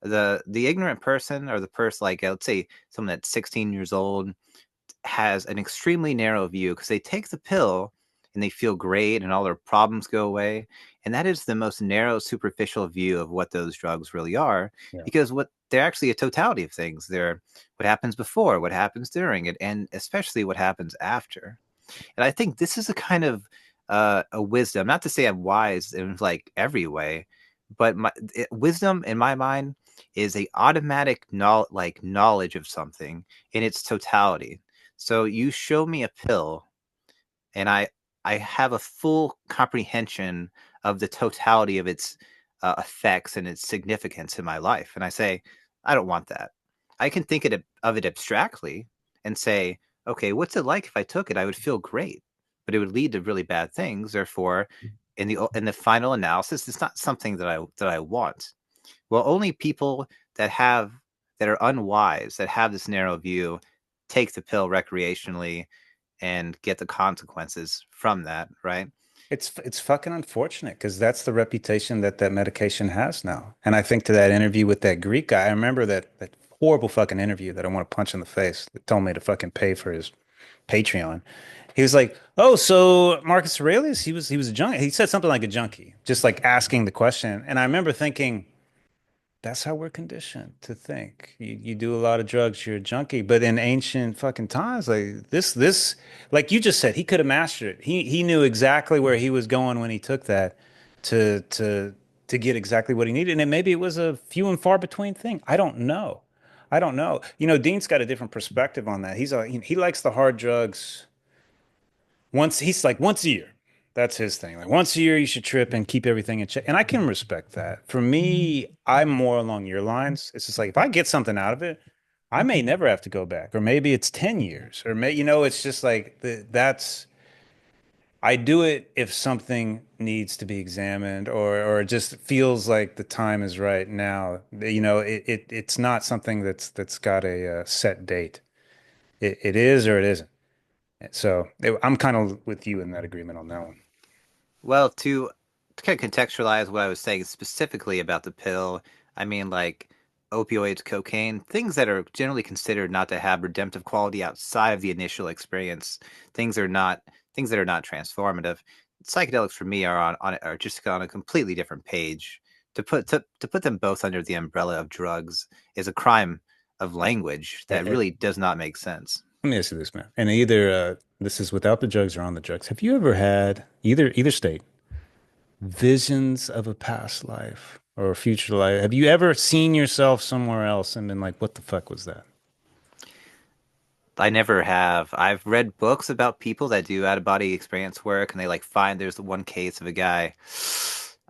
The ignorant person, or the person, like let's say someone that's 16 years old, has an extremely narrow view because they take the pill and they feel great and all their problems go away. And that is the most narrow, superficial view of what those drugs really are, Yeah. because what they're actually a totality of things. They're what happens before, what happens during it, and especially what happens after. And I think this is a kind of a wisdom. Not to say I'm wise in like every way, but wisdom in my mind is a automatic knowledge of something in its totality. So you show me a pill, and I have a full comprehension of the totality of its effects and its significance in my life, and I say, I don't want that. I can think of it abstractly and say, okay, what's it like if I took it? I would feel great, but it would lead to really bad things. Therefore, in the final analysis, it's not something that I want. Well, only people that are unwise, that have this narrow view, take the pill recreationally and get the consequences from that, right? It's fucking unfortunate because that's the reputation that that medication has now. And I think to that interview with that Greek guy, I remember that horrible fucking interview that I want to punch in the face that told me to fucking pay for his Patreon. He was like, "Oh, so Marcus Aurelius, he was a junkie." He said something like a junkie, just like asking the question. And I remember thinking, that's how we're conditioned to think. You do a lot of drugs, you're a junkie. But in ancient fucking times, like this, like you just said, he could have mastered it. He knew exactly where he was going when he took that to to to get exactly what he needed. And maybe it was a few and far between thing. I don't know. I don't know. Dean's got a different perspective on that. He likes the hard drugs he's like once a year. That's his thing. Like once a year, you should trip and keep everything in check. And I can respect that. For me, I'm more along your lines. It's just like if I get something out of it, I may never have to go back, or maybe it's 10 years, or it's just like I do it if something needs to be examined, or it just feels like the time is right now. It's not something that's got a set date. It is or it isn't. So I'm kind of with you in that agreement on that one. Well, to kind of contextualize what I was saying specifically about the pill, I mean like opioids, cocaine, things that are generally considered not to have redemptive quality outside of the initial experience. Things are not things that are not transformative. Psychedelics for me are just on a completely different page. To put them both under the umbrella of drugs is a crime of language Hey, that hey, really does not make sense. let me ask you this, man. And either this is without the drugs or on the drugs. Have you ever had either state visions of a past life or a future life? Have you ever seen yourself somewhere else and been like, "What the fuck was that?" I never have. I've read books about people that do out of body experience work, and they like find there's the one case of a guy.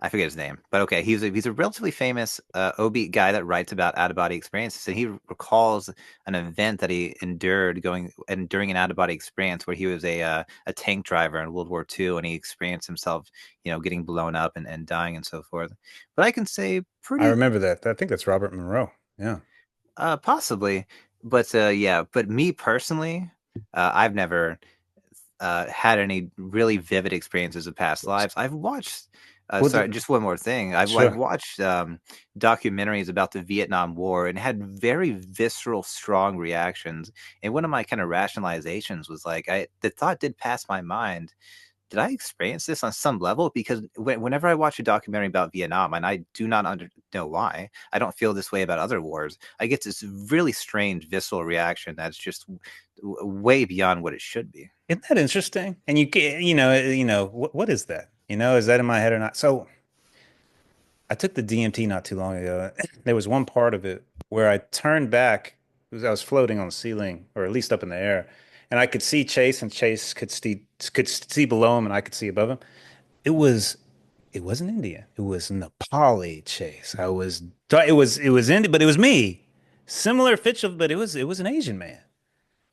I forget his name, but okay, he's a relatively famous OB guy that writes about out of body experiences, and he recalls an event that he endured going and during an out of body experience where he was a tank driver in World War II, and he experienced himself, getting blown up and dying and so forth. But I can say I pretty remember that. I think that's Robert Monroe. Yeah. possibly, but yeah, but me personally, I've never had any really vivid experiences of past lives. I've watched. Well, Sorry, just one more thing. I've sure. watched documentaries about the Vietnam War and had very visceral, strong reactions. And one of my kind of rationalizations was like, the thought did pass my mind, did I experience this on some level? Because whenever I watch a documentary about Vietnam, and I do not know why, I don't feel this way about other wars. I get this really strange visceral reaction that's just way beyond what it should be. Isn't that interesting? And what is that? Is that in my head or not? So I took the DMT not too long ago. There was one part of it where I turned back. I was floating on the ceiling, or at least up in the air, and I could see Chase, and Chase could see below him, and I could see above him. It was it wasn't Indian. It was Nepali Chase. It was Indian, but it was me. Similar feature, but it was an Asian man.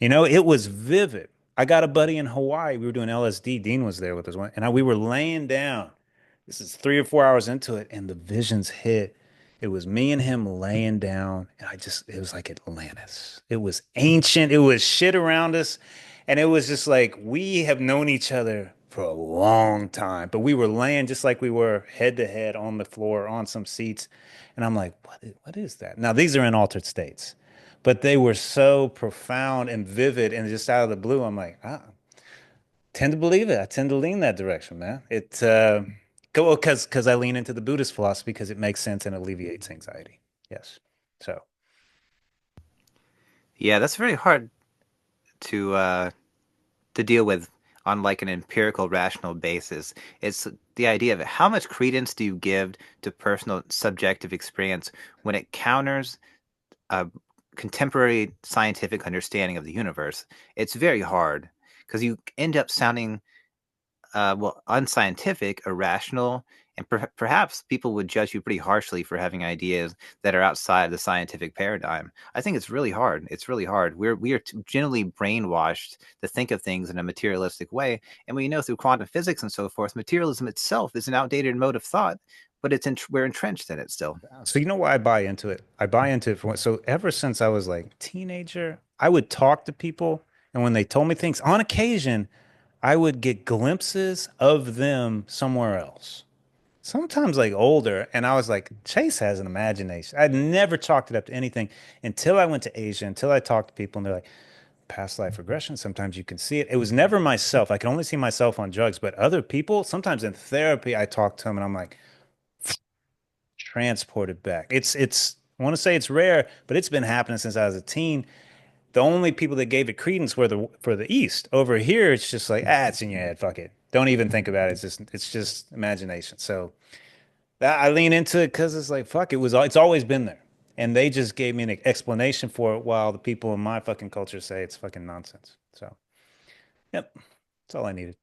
It was vivid. I got a buddy in Hawaii. We were doing LSD. Dean was there with us, and we were laying down. This is 3 or 4 hours into it, and the visions hit. It was me and him laying down, and it was like Atlantis. It was ancient. It was shit around us, and it was just like we have known each other for a long time, but we were laying just like we were head to head on the floor on some seats, and I'm like, what is that? Now these are in altered states, but they were so profound and vivid, and just out of the blue, I'm like, tend to believe it. I tend to lean that direction, man. It go because I lean into the Buddhist philosophy because it makes sense and alleviates anxiety. Yes. So Yeah, that's very hard to uh, to deal with on like an empirical, rational basis. It's the idea of how much credence do you give to personal subjective experience when it counters a contemporary scientific understanding of the universe. It's very hard because you end up sounding well, unscientific, irrational, and perhaps people would judge you pretty harshly for having ideas that are outside the scientific paradigm. I think it's really hard. It's really hard. We are generally brainwashed to think of things in a materialistic way, and we know through quantum physics and so forth, materialism itself is an outdated mode of thought, but we're entrenched in it still. so you know why I buy into it? I buy into it so ever since I was like teenager, I would talk to people, and when they told me things, on occasion, I would get glimpses of them somewhere else. Sometimes like older, and I was like, Chase has an imagination. I'd never chalked it up to anything until I went to Asia, until I talked to people, and they're like, past life regression. Sometimes you can see it. It was never myself. I can only see myself on drugs, but other people, sometimes in therapy, I talk to them and I'm like transported back. I want to say it's rare, but it's been happening since I was a teen. The only people that gave it credence were the for the East. Over here, it's just like, it's in your head. Fuck it. Don't even think about it. It's just imagination. So I lean into it because it's like, fuck, it's always been there. And they just gave me an explanation for it while the people in my fucking culture say it's fucking nonsense. So, yep, that's all I needed.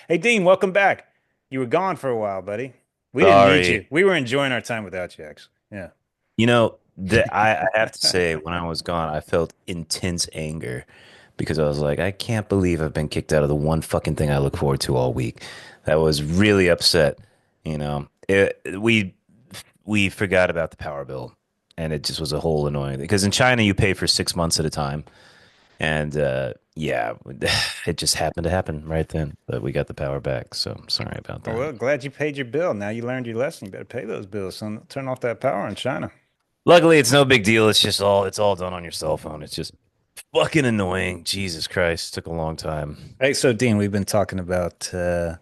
Hey, Dean, welcome back. You were gone for a while, buddy. We didn't need Sorry. you. We were enjoying our time without you, actually. Yeah. I have to say, when I was gone, I felt intense anger because I was like, I can't believe I've been kicked out of the one fucking thing I look forward to all week. That was really upset. You know, we forgot about the power bill, and it just was a whole annoying thing. Because in China, you pay for 6 months at a time, and yeah, it just happened to happen right then. But we got the power back, so I'm sorry about Oh, that. well, glad you paid your bill. Now you learned your lesson. You better pay those bills, son. Turn off that power in China. Luckily, it's no big deal. It's all done on your cell phone. It's just fucking annoying. Jesus Christ, took a long time. Hey, so Dean, we've been talking about the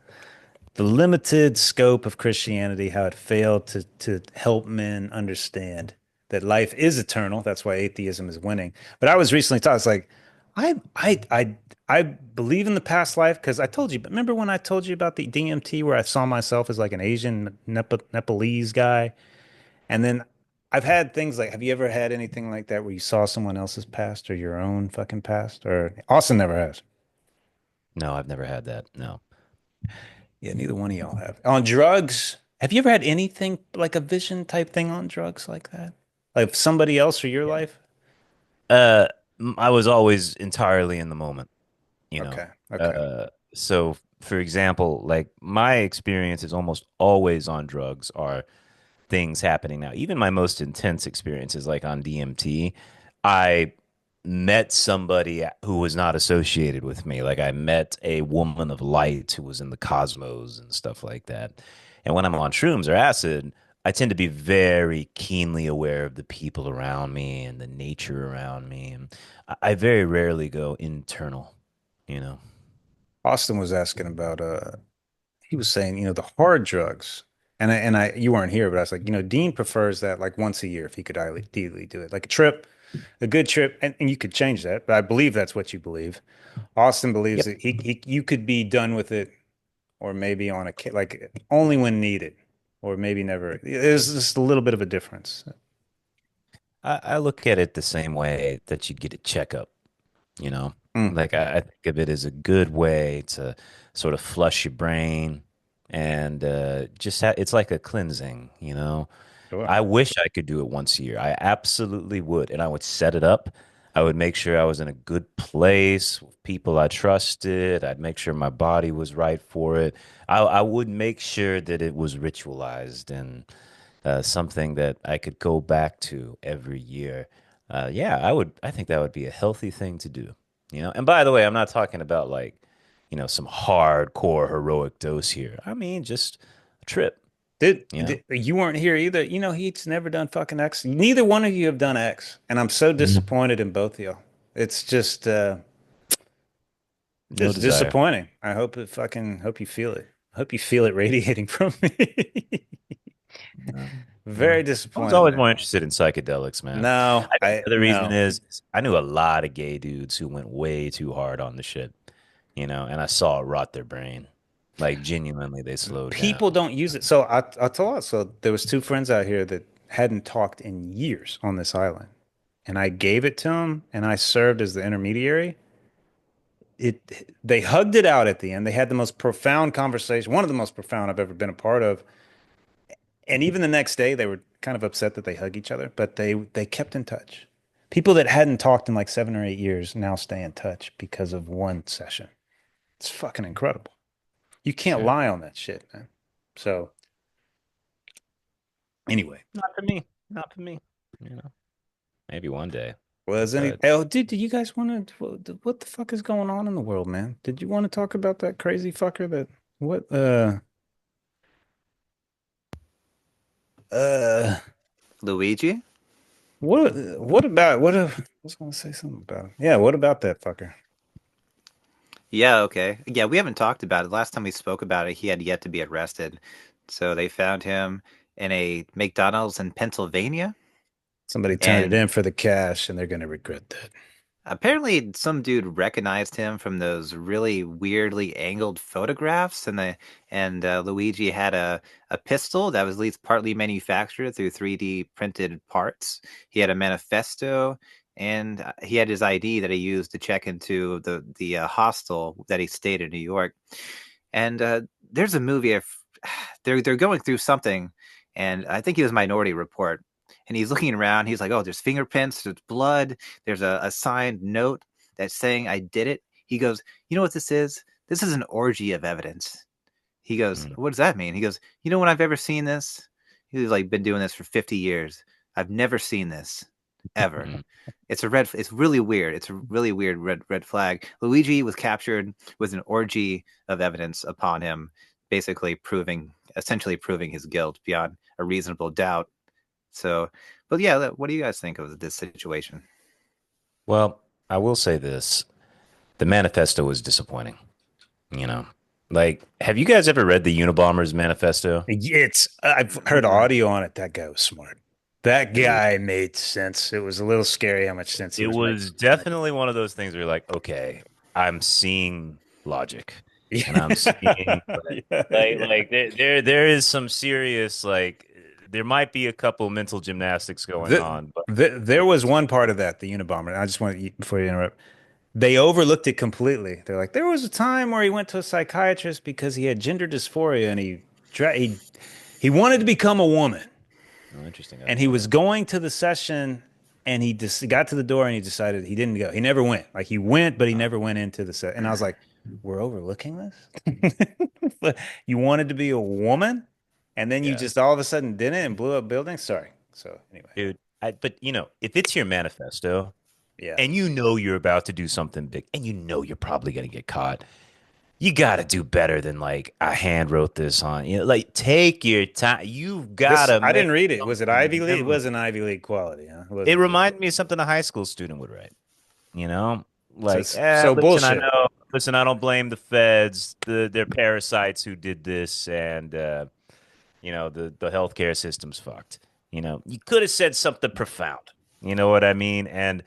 limited scope of Christianity, how it failed to help men understand that life is eternal. That's why atheism is winning. But I was recently taught, it's like, I I I I believe in the past life because I told you. But remember when I told you about the DMT where I saw myself as like an Asian Nepalese guy, and then I've had things like, have you ever had anything like that where you saw someone else's past or your own fucking past? Or Austin never has. No, I've never had that. No. Yeah, neither one of y'all have. On drugs, have you ever had anything like a vision type thing on drugs like that? Like somebody else or your Yeah. life? Uh, I was always entirely in the moment, you know. Okay. Okay. Uh, so for example, like my experience is almost always on drugs are things happening now. Even my most intense experiences, like on DMT, I met somebody who was not associated with me. Like I met a woman of light who was in the cosmos and stuff like that. And when I'm on shrooms or acid, I tend to be very keenly aware of the people around me and the nature around me. And I very rarely go internal, you know. Austin was asking about he was saying, the hard drugs. And I you weren't here, but I was like, Dean prefers that like once a year if he could ideally do it. Like a trip, a good trip, and you could change that, but I believe that's what you believe. Austin believes Yep. that you could be done with it or maybe on like only when needed, or maybe never. There's just a little bit of a difference. I look at it the same way that you get a checkup. You know, Mm, like I think of it as a good way to sort of flush your brain and it's like a cleansing, you know. sure. I wish I could do it once a year. I absolutely would. And I would set it up. I would make sure I was in a good place with people I trusted. I'd make sure my body was right for it. I would make sure that it was ritualized and something that I could go back to every year. Yeah, I would. I think that would be a healthy thing to do. You know. And by the way, I'm not talking about like, some hardcore heroic dose here. I mean, just a trip. You know. You weren't here either. He's never done fucking X. Neither one of you have done X, and I'm so Mhm. disappointed in both of you. It's No just desire. disappointing. I hope you feel it. I hope you feel it radiating from me. Yeah. Very I was disappointed, always man. more interested in psychedelics, man. No, I think the other reason no. is I knew a lot of gay dudes who went way too hard on the shit, and I saw it rot their brain. Like genuinely, they slowed down. People don't use it. So I told us. So there was two friends out here that hadn't talked in years on this island, and I gave it to them, and I served as the intermediary. They hugged it out at the end. They had the most profound conversation, one of the most profound I've ever been a part of. And even the next day, they were kind of upset that they hug each other, but they kept in touch. People that hadn't talked in like 7 or 8 years now stay in touch because of one session. It's fucking incredible. You can't Sure. lie on that shit, man. So anyway. Not for me. Not for me. You know, maybe one day. Well, is any? But Oh, dude, do you guys want to? What the fuck is going on in the world, man? Did you want to talk about that crazy fucker that? What? Uh. Luigi? What about what if I was gonna say something about him. Yeah, what about that fucker? Yeah, okay. Yeah, we haven't talked about it. Last time we spoke about it, he had yet to be arrested. So they found him in a McDonald's in Pennsylvania. Somebody turned it And in for the cash and they're gonna regret that. apparently, some dude recognized him from those really weirdly angled photographs, and Luigi had a pistol that was at least partly manufactured through 3D printed parts. He had a manifesto, and he had his ID that he used to check into the hostel that he stayed in New York. And there's a movie. They're going through something, and I think it was Minority Report. And he's looking around. He's like, "Oh, there's fingerprints. There's blood. There's a signed note that's saying I did it." He goes, "You know what this is? This is an orgy of evidence." He goes, Mm, "What does that mean?" He goes, "You know when I've ever seen this? He's like been doing this for 50 years. I've never seen this ever. mm. It's really weird. It's a really weird red flag. Luigi was captured with an orgy of evidence upon him, basically essentially proving his guilt beyond a reasonable doubt. So, but yeah, what do you guys think of this situation? Well, I will say this. The manifesto was disappointing, you know. Like, have you guys ever read the Unabomber's manifesto? It's I've heard Mm. audio on it. That guy was smart. That Dude, guy made sense. It was a little scary how much sense he it was making. was definitely one of those things where you're like, okay, I'm seeing logic and I'm Yeah. seeing like Yeah. there is some serious like there might be a couple mental gymnastics going on, but There was one part of that, the Unabomber. And I just want to, before you interrupt, they overlooked it completely. They're like, there was a time where he went to a psychiatrist because he had gender dysphoria and he wanted to become a woman. oh, interesting. I And didn't he know was that. going to the session and he just got to the door and he decided he didn't go. He never went. Like he went, but he Uh, never went into the set. And I was like, we're overlooking this? You wanted to be a woman and then you yeah, just all of a sudden didn't and blew up buildings? Sorry. So anyway, dude. But if it's your manifesto yeah. and you know you're about to do something big and you know you're probably going to get caught, you got to do better than like I hand wrote this on. Like take your time. You've got This to I make didn't read it. Was it Ivy something League? It memorable. was an Ivy League quality, huh? It It wasn't good. reminded me of something a high school student would write. You know, So like, it's so listen, I bullshit. know, listen, I don't blame the feds, they're parasites who did this, and the healthcare system's fucked. You could have said something profound. You know what I mean? And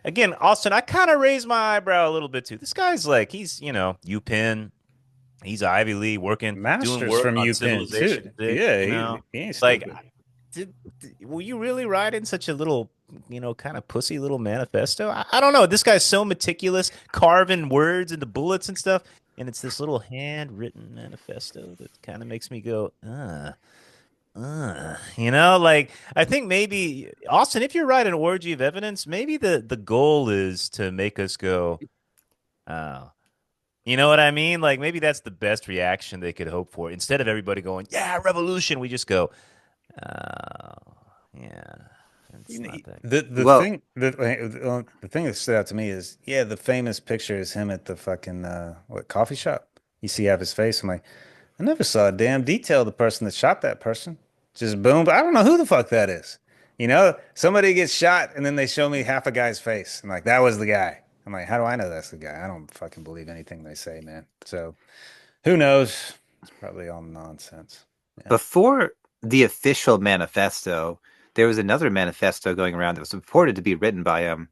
again, Austin, I kind of raised my eyebrow a little bit too. This guy's like, he's UPenn, he's Ivy League, working, doing Masters work from on UPenn civilization too. six. Yeah, he ain't Like, stupid. were you really writing such a little, kind of pussy little manifesto? I don't know. This guy's so meticulous, carving words into bullets and stuff. And it's this little handwritten manifesto that kind of makes me go, like I think maybe Austin, if you're writing an orgy of evidence, maybe the goal is to make us go, oh, you know what I mean? Like maybe that's the best reaction they could hope for. Instead of everybody going, yeah, revolution, we just go, oh, yeah, it's You know, not that. Well, the thing that stood out to me is yeah, the famous picture is him at the fucking what coffee shop. You see have his face. I'm like, I never saw a damn detail of the person that shot that person. Just boom. But I don't know who the fuck that is. Somebody gets shot and then they show me half a guy's face. I'm like, that was the guy. I'm like, how do I know that's the guy? I don't fucking believe anything they say, man. So who knows? It's probably all nonsense. Yeah. before the official manifesto, there was another manifesto going around that was reported to be written by him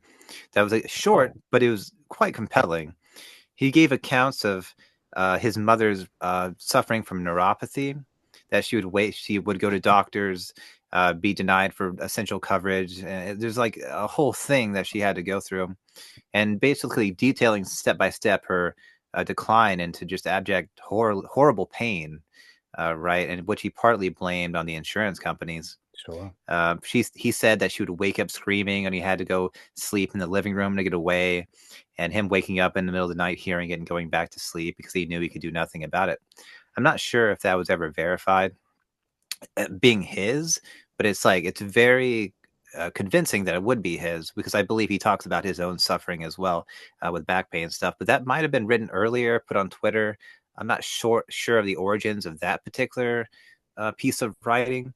that was short, Oh, but it was quite compelling. He gave accounts of his mother's suffering from neuropathy, that she would go to doctors, be denied for essential coverage. There's like a whole thing that she had to go through, and basically detailing step by step her decline into just abject horrible pain, right? And which he partly blamed on the insurance companies. sure. He said that she would wake up screaming, and he had to go sleep in the living room to get away. And him waking up in the middle of the night, hearing it, and going back to sleep because he knew he could do nothing about it. I'm not sure if that was ever verified being his, but it's very convincing that it would be his because I believe he talks about his own suffering as well with back pain and stuff. But that might have been written earlier, put on Twitter. I'm not sure of the origins of that particular piece of writing,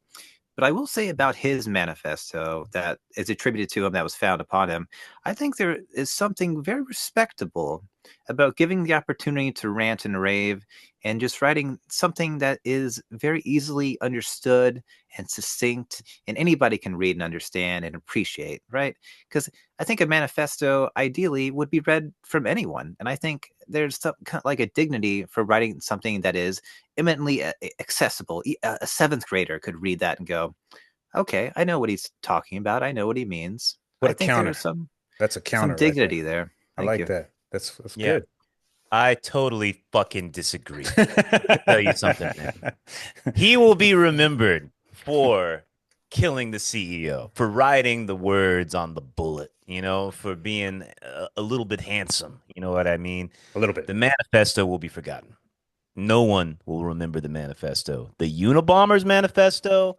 But I will say about his manifesto that is attributed to him, that was found upon him, I think there is something very respectable about giving the opportunity to rant and rave and just writing something that is very easily understood and succinct, and anybody can read and understand and appreciate, right? Because I think a manifesto ideally would be read from anyone. And I think there's some kind of like a dignity for writing something that is eminently accessible. A seventh grader could read that and go, "Okay, I know what he's talking about. I know what he means." What I a think there counter. is That's a some counter right dignity there. there. I Thank like you. that. That's Yeah, good. I totally fucking disagree. Let me tell you something, man. He will be remembered for killing the CEO, for writing the words on the bullet, for being a little bit handsome. You know what I mean? A little bit. The manifesto will be forgotten. No one will remember the manifesto. The Unabomber's manifesto,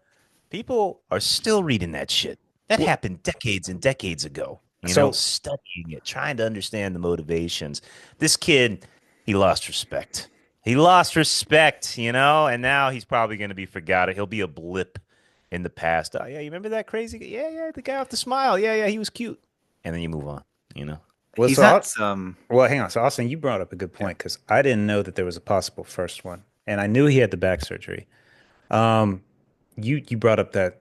people are still reading that shit. That Well, happened decades and decades ago, so studying it, trying to understand the motivations. This kid, he lost respect. He lost respect, and now he's probably going to be forgotten. He'll be a blip in the past. Oh, yeah, you remember that crazy guy? Yeah, yeah, the guy with the smile. Yeah, yeah, he was cute. And then you move on, you know? well, He's so not I'll, some. well, hang on. So Austin, you brought up a good Yeah. point because I didn't know that there was a possible first one, and I knew he had the back surgery. Um, you brought up that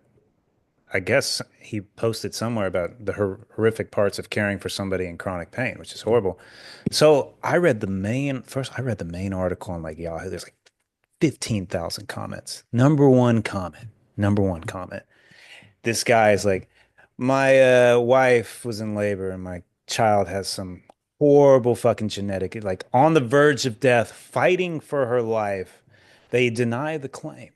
I guess he posted somewhere about the horrific parts of caring for somebody in chronic pain, which is horrible. So I read the main article on like Yahoo. There's like 15,000 comments. Number one comment. This guy is like, my wife was in labor and my child has some horrible fucking genetic, like on the verge of death, fighting for her life. They deny the claim.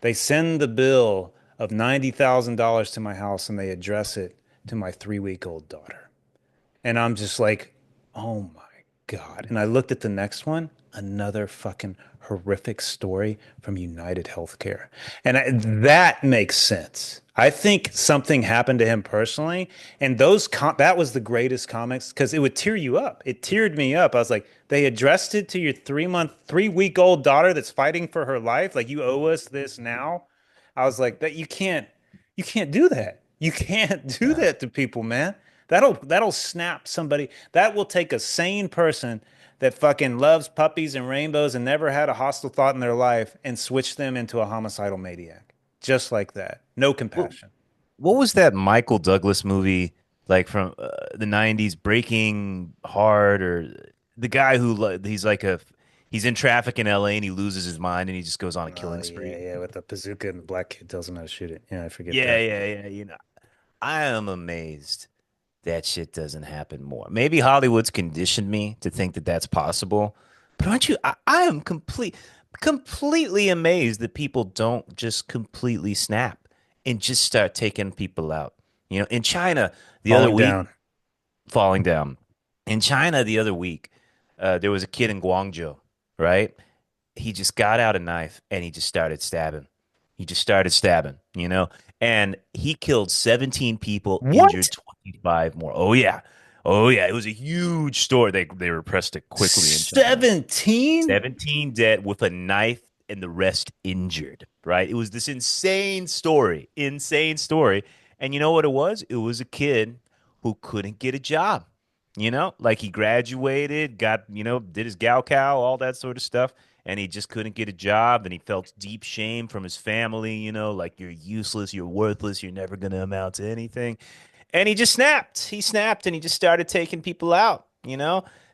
They send the bill of $90,000 to my house and they address it to my 3 week old daughter. And I'm just like, oh my God. And I looked at the next one, another fucking horrific story from United Healthcare. And that makes sense. I think something happened to him personally. And that was the greatest comics because it would tear you up. It teared me up. I was like, they addressed it to your 3 week old daughter that's fighting for her life. Like, you owe us this now. I was like, that you can't do that. You can't do Yeah. that to people, man. That'll snap somebody. That will take a sane person that fucking loves puppies and rainbows and never had a hostile thought in their life and switch them into a homicidal maniac. Just like that. No What, compassion. what was that Michael Douglas movie like from the 90s, Breaking Hard, or the guy who he's in traffic in LA and he loses his mind and he just goes on a Oh killing yeah, spree. yeah, with the bazooka and the black kid tells him how to shoot it. Yeah, I forget Yeah, that. yeah, yeah. I am amazed that shit doesn't happen more. Maybe Hollywood's conditioned me to think that that's possible, but aren't you? I am completely amazed that people don't just completely snap and just start taking people out. In China the other Falling week, down. falling down. In China the other week, there was a kid in Guangzhou, right? He just got out a knife and he just started stabbing. He just started stabbing, and he killed 17 people, What? injured 25 more. Oh yeah. Oh yeah, it was a huge story. They repressed it quickly in China. 17? 17 dead with a knife and the rest injured, right? It was this insane story, insane story. And you know what it was? It was a kid who couldn't get a job. Like he graduated, did his gal cow, all that sort of stuff, and he just couldn't get a job. And he felt deep shame from his family, like you're useless, you're worthless, you're never going to amount to anything. And he just snapped. He snapped and he just started taking people out.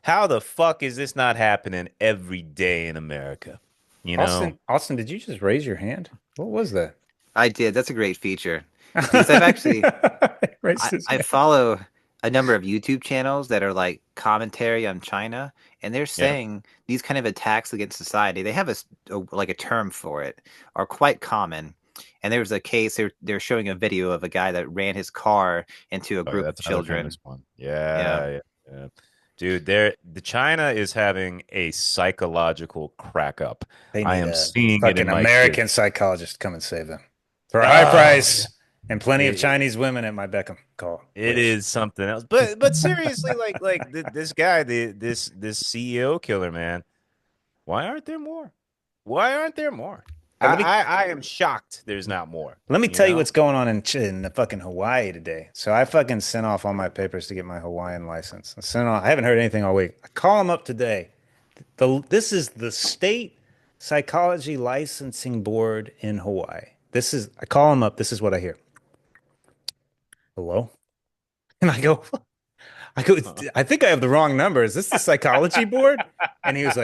How the fuck is this not happening every day in America? You know? Austin, did you just raise your hand? What was that? I did. That's a great feature because I've actually Raised his I hand. follow a number of YouTube channels that are like commentary on China, and they're Yeah. saying these kind of attacks against society. They have like a term for it, are quite common. And there was a case they're showing a video of a guy that ran his car into a Oh, yeah, group of that's another famous children. one. Yeah, Yeah, yeah, yeah. Dude, the China is having a psychological crack up. They I need am a seeing it in fucking my kids. American psychologist to come and save them for a high Oh, price and plenty of it, Chinese women at my beck and call, it please. is something else. But seriously, this guy, this CEO killer, man. Why aren't there more? Why aren't there more? let me I am shocked there's not more, let me you tell you know? what's going on in the fucking Hawaii today. So I fucking sent off all my papers to get my Hawaiian license. I haven't heard anything all week. I call them up today. This is the state psychology licensing board in Hawaii. I call them up. This is what I hear. Hello? And I go, I think I have the wrong number. Is this the psychology board? And he goes,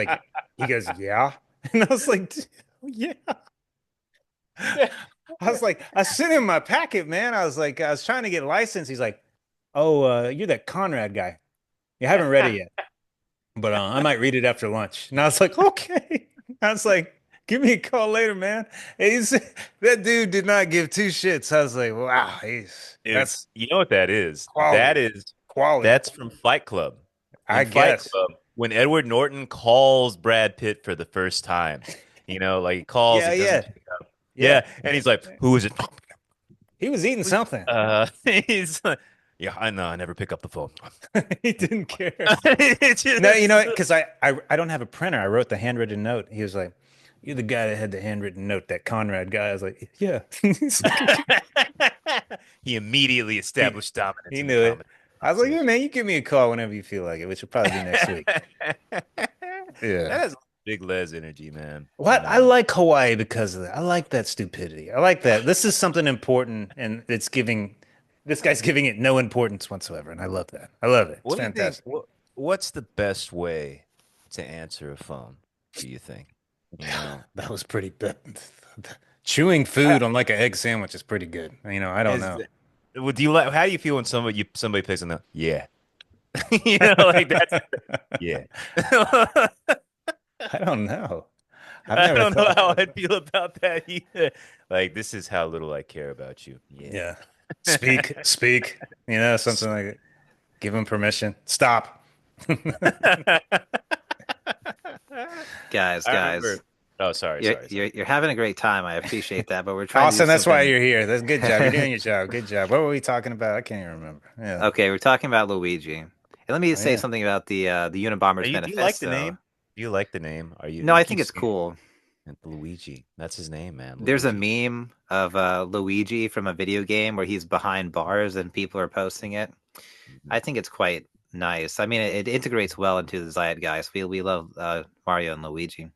yeah. And I was like, yeah. I was like, I sent him my packet, man. I was like, I was trying to get a license. He's like, oh, you're that Conrad guy. You haven't read it yet, but I might read it after lunch. And I was like, okay. I was like, give me a call later, man. That dude did not give two shits. I was like, wow, Dude, that's you know what that is? quality, quality. That's from Fight Club. I In Fight guess. Club, when Edward Norton calls Brad Pitt for the first time, like he calls, Yeah, he doesn't yeah, pick up. yeah. Yeah, and he's like, "Who is it?" He was eating something. He's like, yeah, I know. I never pick up the phone. He didn't care. It's No, you know, just because I don't have a printer. I wrote the handwritten note. He was like, "You're the guy that had the handwritten note, that Conrad guy." I was like, "Yeah." He's like, he immediately he, established dominance he in the knew it. comedy I was like, "Yeah, conversation. man, you give me a call whenever you feel like it, which will probably be next week." That Yeah. is big Les energy, man. What I like Hawaii because of that. I like that stupidity. I like that. This is something important, and this guy's giving it no importance whatsoever, and I love that. I love it. It's What do you think? fantastic. What's the best way to answer a phone? Do you think? You know, That was pretty bad. Chewing I, food on like an egg sandwich is pretty good. I don't as know. well, do you like? How do you feel when somebody picks on the yeah? Like that's yeah. I don't know. I've I never don't know thought how about I'd that. feel about that either. Like this is how little I care about you. Yeah. Yeah. Speak, something like it. Give him permission. Stop. Guys, I guys, remember. Oh, sorry, you're, sorry, sorry. you're you're having a great time. I appreciate that, but we're trying to do Austin, that's why something. you're here. That's good job. You're doing your job. Good job. What were we talking about? I can't even remember. Yeah. Okay, we're talking about Luigi. And let me Oh, say yeah. something about the Are Unabomber's you? Do you like the manifesto. name? Do you like the name? Are No, you I keep think it's saying cool. it. Luigi? That's his name, man. There's a Luigi. meme of Luigi from a video game where he's behind bars and people are posting it. Mhm. I think it's quite nice. I mean, it integrates well into the zeitgeist. We love Mario and Luigi.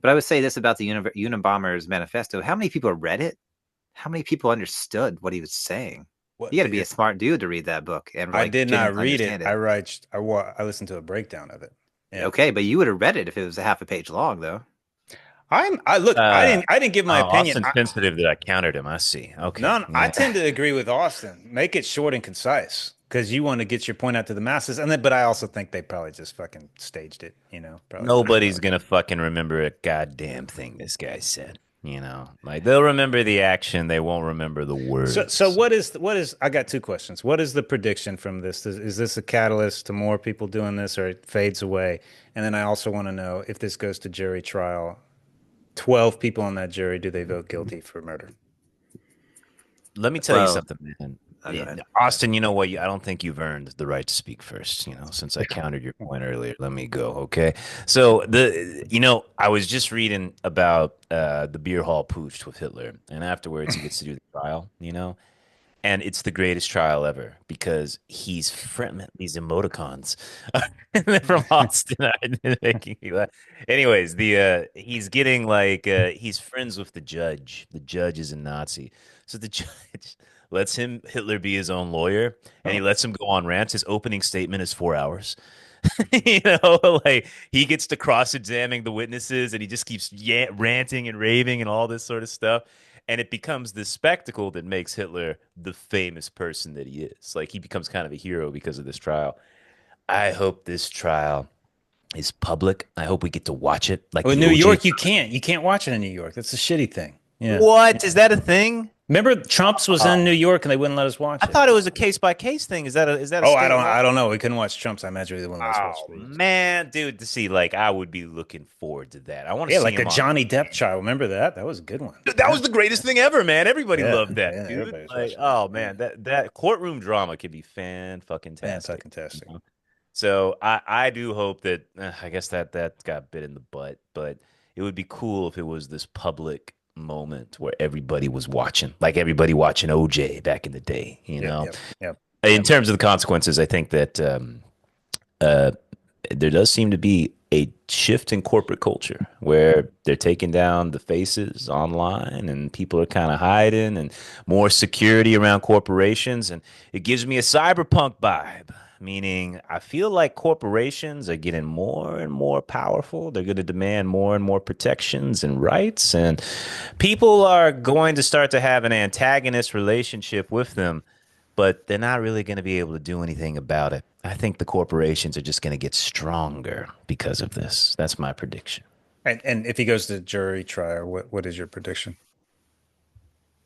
But I would say this about the Unabomber's manifesto. How many people read it? How many people understood what he was saying? What You got to be a it, smart dude to read that book and I like did not genuinely read it. understand it. I listened to a breakdown of it. Yeah. Okay, but you would have read it if it was a half a page long, though. I look, Uh, I didn't give my opinion. Austin's sensitive that I countered him. I see. Okay. None. I Yeah. tend to agree with Austin. Make it short and concise because you want to get your point out to the masses. But I also think they probably just fucking staged it, probably put it Nobody's together. gonna fucking remember a goddamn thing this guy said. Like they'll remember the action, they won't remember the So words. I got two questions. What is the prediction from this? Is this a catalyst to more people doing this or it fades away? And then I also want to know if this goes to jury trial, 12 people on that jury, do they vote guilty for murder? Let me tell you Well, something, man. go ahead. Austin, you know what? I don't think you've earned the right to speak first. Since I countered your point earlier, let me go. Okay. So I was just reading about the beer hall pooch with Hitler, and afterwards he gets to do the trial. And it's the greatest trial ever because he's from these emoticons from Austin are making me laugh. Anyways, the he's getting like he's friends with the judge. The judge is a Nazi, so the judge lets him Hitler be his own lawyer, and he Oh, lets him go on rants. His opening statement is 4 hours. Like he gets to cross-examine the witnesses, and he just keeps ranting and raving and all this sort of stuff. And it becomes this spectacle that makes Hitler the famous person that he is. Like he becomes kind of a hero because of this trial. I hope this trial is public. I hope we get to watch it like well, in the New OJ. York, you can't. You can't watch it in New York. That's a shitty thing. Yeah. What? Is that a thing? Remember, Trump's was in New Oh, York and they wouldn't let us I watch it. thought it was a case by case thing. Is that a Oh, state law? I don't know. We couldn't watch Trump's. I imagine they wouldn't let us watch Oh these. man, dude, to see like I would be looking forward to that. I want to Yeah, see like the him on. Johnny Depp trial. Remember that? That was a good one. That Yeah. was the greatest thing ever, man. Everybody Yeah. loved that, Yeah. dude. Everybody was Like, watching that. oh Yeah. man, that courtroom drama could be fucking tastic. Fantastic. So I do hope that I guess that got bit in the butt, but it would be cool if it was this public moment where everybody was watching, like everybody watching OJ back in the day, you Yep, know. yep, yep, In yep. terms of the consequences, I think that uh, there does seem to be a shift in corporate culture where they're taking down the faces online and people are kind of hiding and more security around corporations. And it gives me a cyberpunk vibe, meaning I feel like corporations are getting more and more powerful. They're going to demand more and more protections and rights. And people are going to start to have an antagonist relationship with them, but they're not really going to be able to do anything about it. I think the corporations are just going to get stronger because of this. That's my prediction. And if he goes to jury trial, what is your prediction?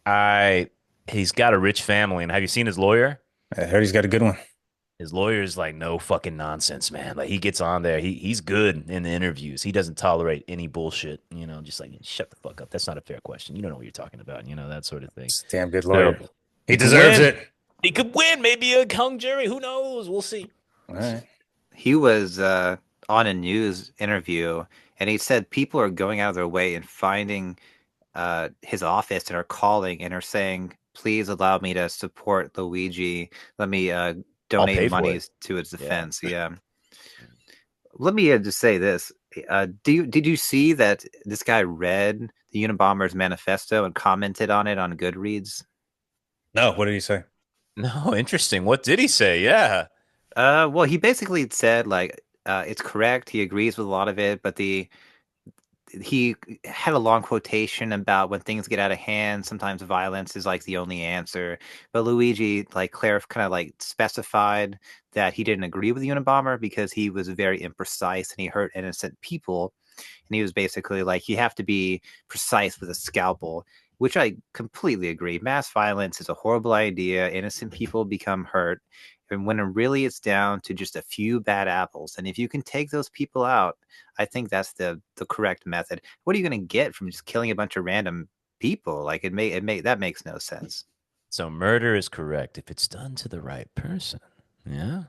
I He's got a rich family, and have you seen his lawyer? I heard he's got a good one. His lawyer is like no fucking nonsense, man. Like he gets on there, he's good in the interviews. He doesn't tolerate any bullshit, just like shut the fuck up. That's not a fair question. You don't know what you're talking about, that sort of thing. He's a damn good So lawyer. He he could deserves win. it. He could win. Maybe a hung jury. Who knows? We'll see. All right. He was on a news interview, and he said people are going out of their way and finding his office and are calling and are saying, "Please allow me to support Luigi. Let me I'll donate pay for it. monies to its Yeah. defense." Yeah. Let me just say this. Did you see that this guy read the Unabomber's manifesto and commented on it on Goodreads? No, what did he say? No, interesting. What did he say? Yeah. Well, he basically said like it's correct. He agrees with a lot of it, but he had a long quotation about when things get out of hand, sometimes violence is like the only answer. But Luigi like kind of like specified that he didn't agree with the Unabomber because he was very imprecise and he hurt innocent people. And he was basically like, you have to be precise with a scalpel, which I completely agree. Mass violence is a horrible idea. Innocent people become hurt. And when really it's down to just a few bad apples, and if you can take those people out, I think that's the correct method. What are you going to get from just killing a bunch of random people? Like that makes no sense. So murder is correct if it's done to the right person. Yeah.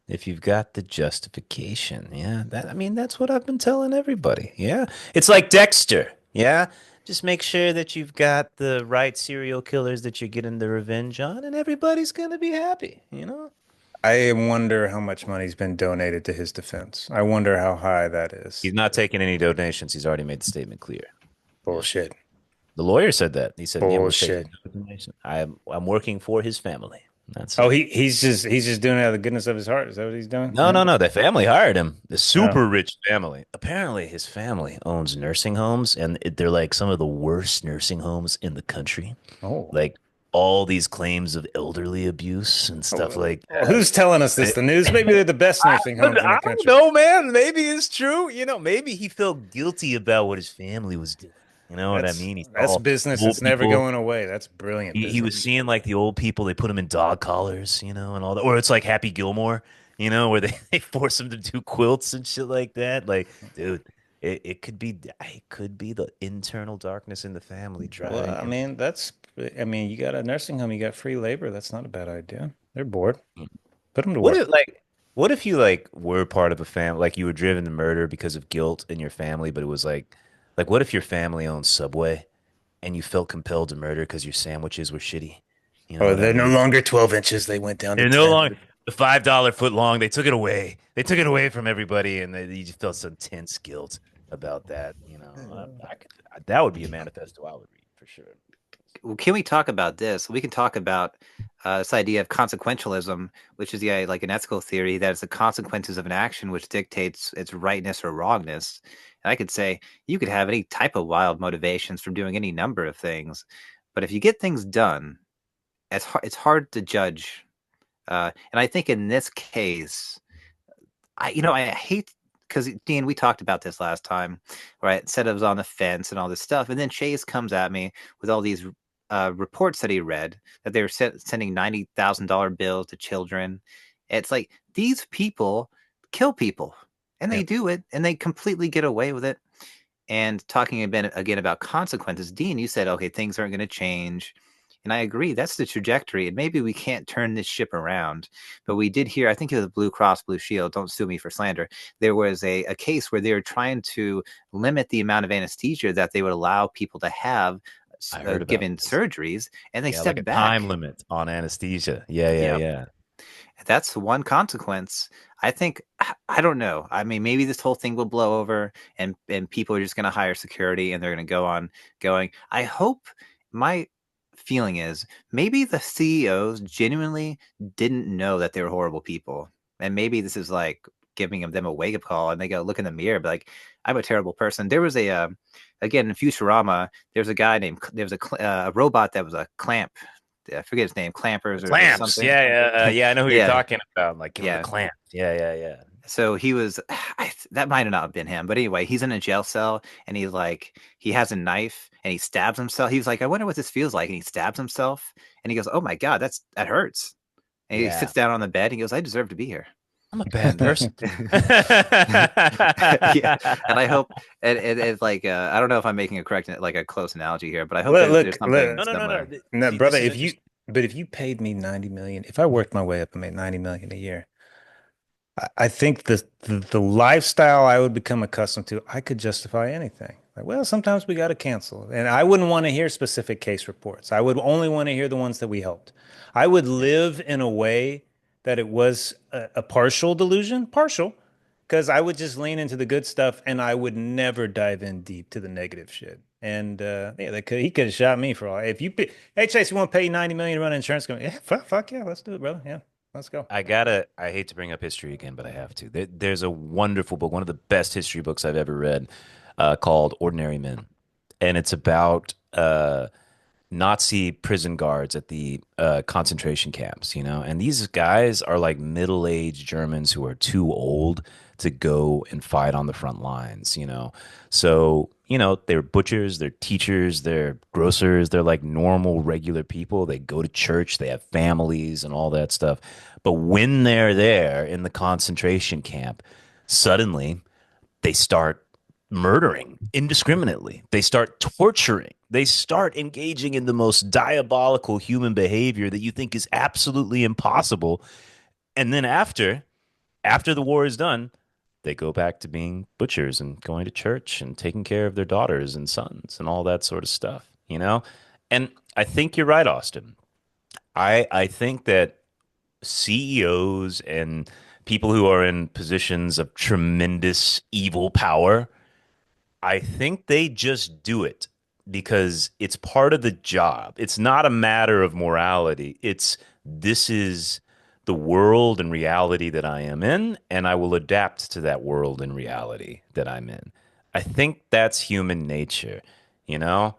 If you've got the justification. Yeah. That's what I've been telling everybody. Yeah. It's like Dexter. Yeah. Just make sure that you've got the right serial killers that you're getting the revenge on, and everybody's gonna be happy. I wonder how much money's been donated to his defense. I wonder how high that is. He's not taking any donations. He's already made the statement clear. Yeah. Bullshit. The lawyer said that. He said, "Yeah, we're taking Bullshit. no donation. I'm working for his family." That's Oh, it. he's just doing it out of the goodness of his heart. Is that what he's doing? No, Yeah. no, no. The family hired him. The Oh. super rich family. Apparently, his family owns nursing homes, and they're like some of the worst nursing homes in the country. Oh. Like all these claims of elderly abuse and Oh, stuff like well, that. who's telling us this? The news? Maybe they're the best nursing homes in the I don't country. know, man. Maybe it's true. Maybe he felt guilty about what his family was doing. You know what I That's mean? He that's saw business. old It's never people. going away. That's brilliant He was business. seeing like the old people, they put them in dog collars, and all that. Or it's like Happy Gilmore, where they force them to do quilts and shit like that. Like, dude, it could be the internal darkness in the family Well, driving I him. mean, you got a nursing home, you got free labor. That's not a bad idea. They're bored. Put them to What work. if like what if you like were part of a family, like you were driven to murder because of guilt in your family, but it was like what if your family owned Subway and you felt compelled to murder because your sandwiches were shitty? You know Oh, what I they're no mean? longer 12 inches. They went down to They're no 10. longer the $5 foot long. They took it away. They took it away from everybody, and you just felt some tense guilt about that. That would be a manifesto I would read for sure. Well, can we talk about this? We can talk about this idea of consequentialism, which is like an ethical theory that it's the consequences of an action which dictates its rightness or wrongness. And I could say you could have any type of wild motivations from doing any number of things, but if you get things done, it's hard to judge. And I think in this case, I hate because Dean, we talked about this last time, right? Said I was on the fence and all this stuff, and then Chase comes at me with all these reports that he read that they were sending $90,000 bills to children. It's like these people kill people, and they Yep. do it, and they completely get away with it. And talking a bit again about consequences, Dean, you said, okay, things aren't going to change. And I agree, that's the trajectory. And maybe we can't turn this ship around. But we did hear, I think it was Blue Cross Blue Shield, don't sue me for slander. There was a case where they were trying to limit the amount of anesthesia that they would allow people to have I heard about given this. surgeries, and they Yeah, like a stepped time back. limit on anesthesia. Yeah, yeah, Yeah, yeah. that's one consequence. I think I don't know. I mean, maybe this whole thing will blow over, and people are just going to hire security, and they're going to go on going. I hope my feeling is maybe the CEOs genuinely didn't know that they were horrible people, and maybe this is like giving them a wake up call, and they go look in the mirror, be like, "I'm a terrible person." There was a again in Futurama. There's a guy named there was a robot that was a clamp. I forget his name, The Clampers or clamps. something. Yeah, yeah, yeah. I know who you're Yeah, talking about. Like, give him the yeah. clamp. Yeah, yeah, yeah. So he was that might have not been him, but anyway, he's in a jail cell and he's like he has a knife and he stabs himself. He was like, I wonder what this feels like, and he stabs himself and he goes, oh my god, that hurts. And he Yeah. sits down on the bed and he goes, I deserve to be here. I'm a bad And person. yeah, and I hope and it's like I don't know if I'm making a correct like a close analogy here, but I hope there's something No, no, no, no. similar. No, See, brother, this is if you interesting. but if you paid me 90 million, if I worked my way up and made 90 million a year, I think the lifestyle I would become accustomed to, I could justify anything. Like, well, sometimes we got to cancel. And I wouldn't want to hear specific case reports. I would only want to hear the ones that we helped. I would Yeah. live in a way that it was a partial delusion, partial, because I would just lean into the good stuff and I would never dive in deep to the negative shit. And yeah, he could have shot me for all. If you, hey Chase, you want to pay 90 million to run an insurance company? Yeah, fuck yeah, let's do it, brother. Yeah, let's go. I hate to bring up history again, but I have to. There's a wonderful book, one of the best history books I've ever read, called Ordinary Men. And it's about Nazi prison guards at the concentration camps, and these guys are like middle-aged Germans who are too old to go and fight on the front lines. So, they're butchers, they're teachers, they're grocers, they're like normal, regular people. They go to church, they have families and all that stuff. But when they're there in the concentration camp, suddenly they start murdering indiscriminately. They start torturing. They start engaging in the most diabolical human behavior that you think is absolutely impossible. And then after the war is done, they go back to being butchers and going to church and taking care of their daughters and sons and all that sort of stuff. And I think you're right, Austin. I think that CEOs and people who are in positions of tremendous evil power, I think they just do it because it's part of the job. It's not a matter of morality. This is the world and reality that I am in, and I will adapt to that world and reality that I'm in. I think that's human nature, you know?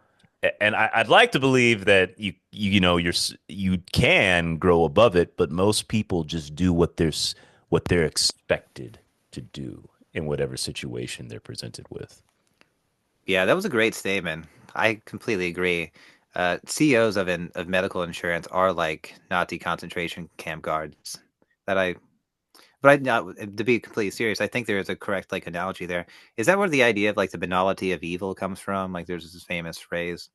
And I'd like to believe that you can grow above it, but most people just do what they're expected to do in whatever situation they're presented with. Yeah, that was a great statement. I completely agree. CEOs of medical insurance are like Nazi concentration camp guards. That I, but I to be completely serious, I think there is a correct like analogy there. Is that where the idea of like the banality of evil comes from? Like there's this famous phrase.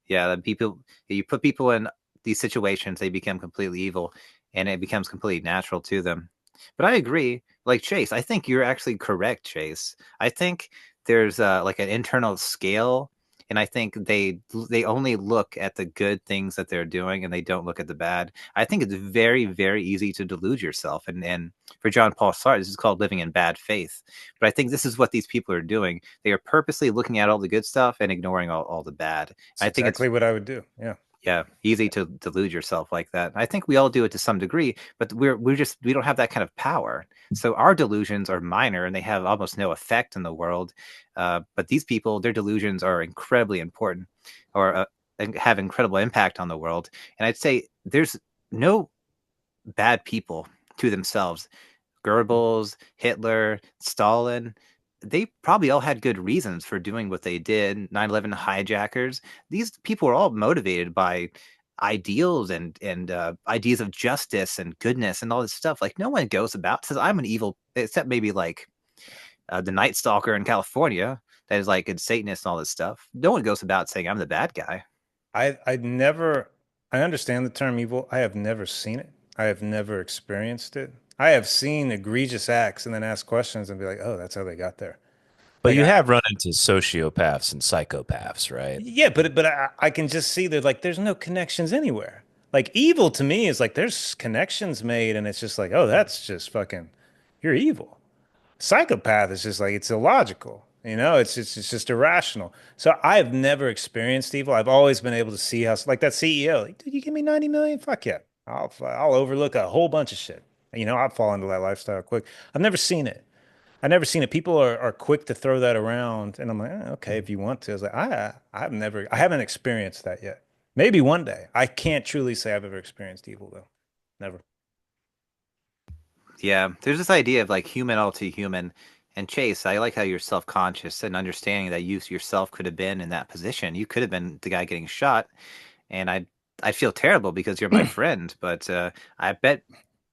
Yeah, that people you put people in these situations, they become completely evil, and it becomes completely natural to them. But I agree, like Chase, I think you're actually correct, Chase. I think there's like an internal scale, and I think they only look at the good things that they're doing, and they don't look at the bad. I think it's very very easy to delude yourself, and for John Paul Sartre, this is called living in bad faith. But I think this is what these people are doing. They are purposely looking at all the good stuff and ignoring all the bad. It's I think it's exactly what I would do. Yeah. yeah, easy to delude yourself like that. I think we all do it to some degree, but we don't have that kind of power. So our delusions are minor and they have almost no effect in the world. But these people, their delusions are incredibly important, or and have incredible impact on the world. And I'd say there's no bad people to themselves. Goebbels, Hitler, Stalin, they probably all had good reasons for doing what they did. 9/11 hijackers. These people are all motivated by ideals and ideas of justice and goodness and all this stuff. Like no one goes about says I'm an evil, except maybe like the Night Stalker in California that is like a Satanist and all this stuff. No one goes about saying I'm the bad guy. I'd never. I understand the term evil. I have never seen it. I have never experienced it. I have seen egregious acts and then ask questions and be like, oh, that's how they got there. But Like, you have run into sociopaths and psychopaths, right? yeah, but I can just see that like there's no connections anywhere. Like evil to me is like there's connections made, and it's just like, oh, that's just fucking, you're evil. Psychopath is just like it's illogical. It's just irrational. So I've never experienced evil. I've always been able to see how like that CEO, like, dude, you give me 90 million? Fuck yeah. I'll overlook a whole bunch of shit. I'll fall into that lifestyle quick. I've never seen it. I've never seen it. People are quick to throw that around, and I'm like, okay, if you want to. I was like, I haven't experienced that yet. Maybe one day. I can't truly say I've ever experienced evil though. Never. Yeah, there's this idea of like human all too human. And Chase, I like how you're self-conscious and understanding that you yourself could have been in that position. You could have been the guy getting shot, and I feel terrible because you're my friend. But I bet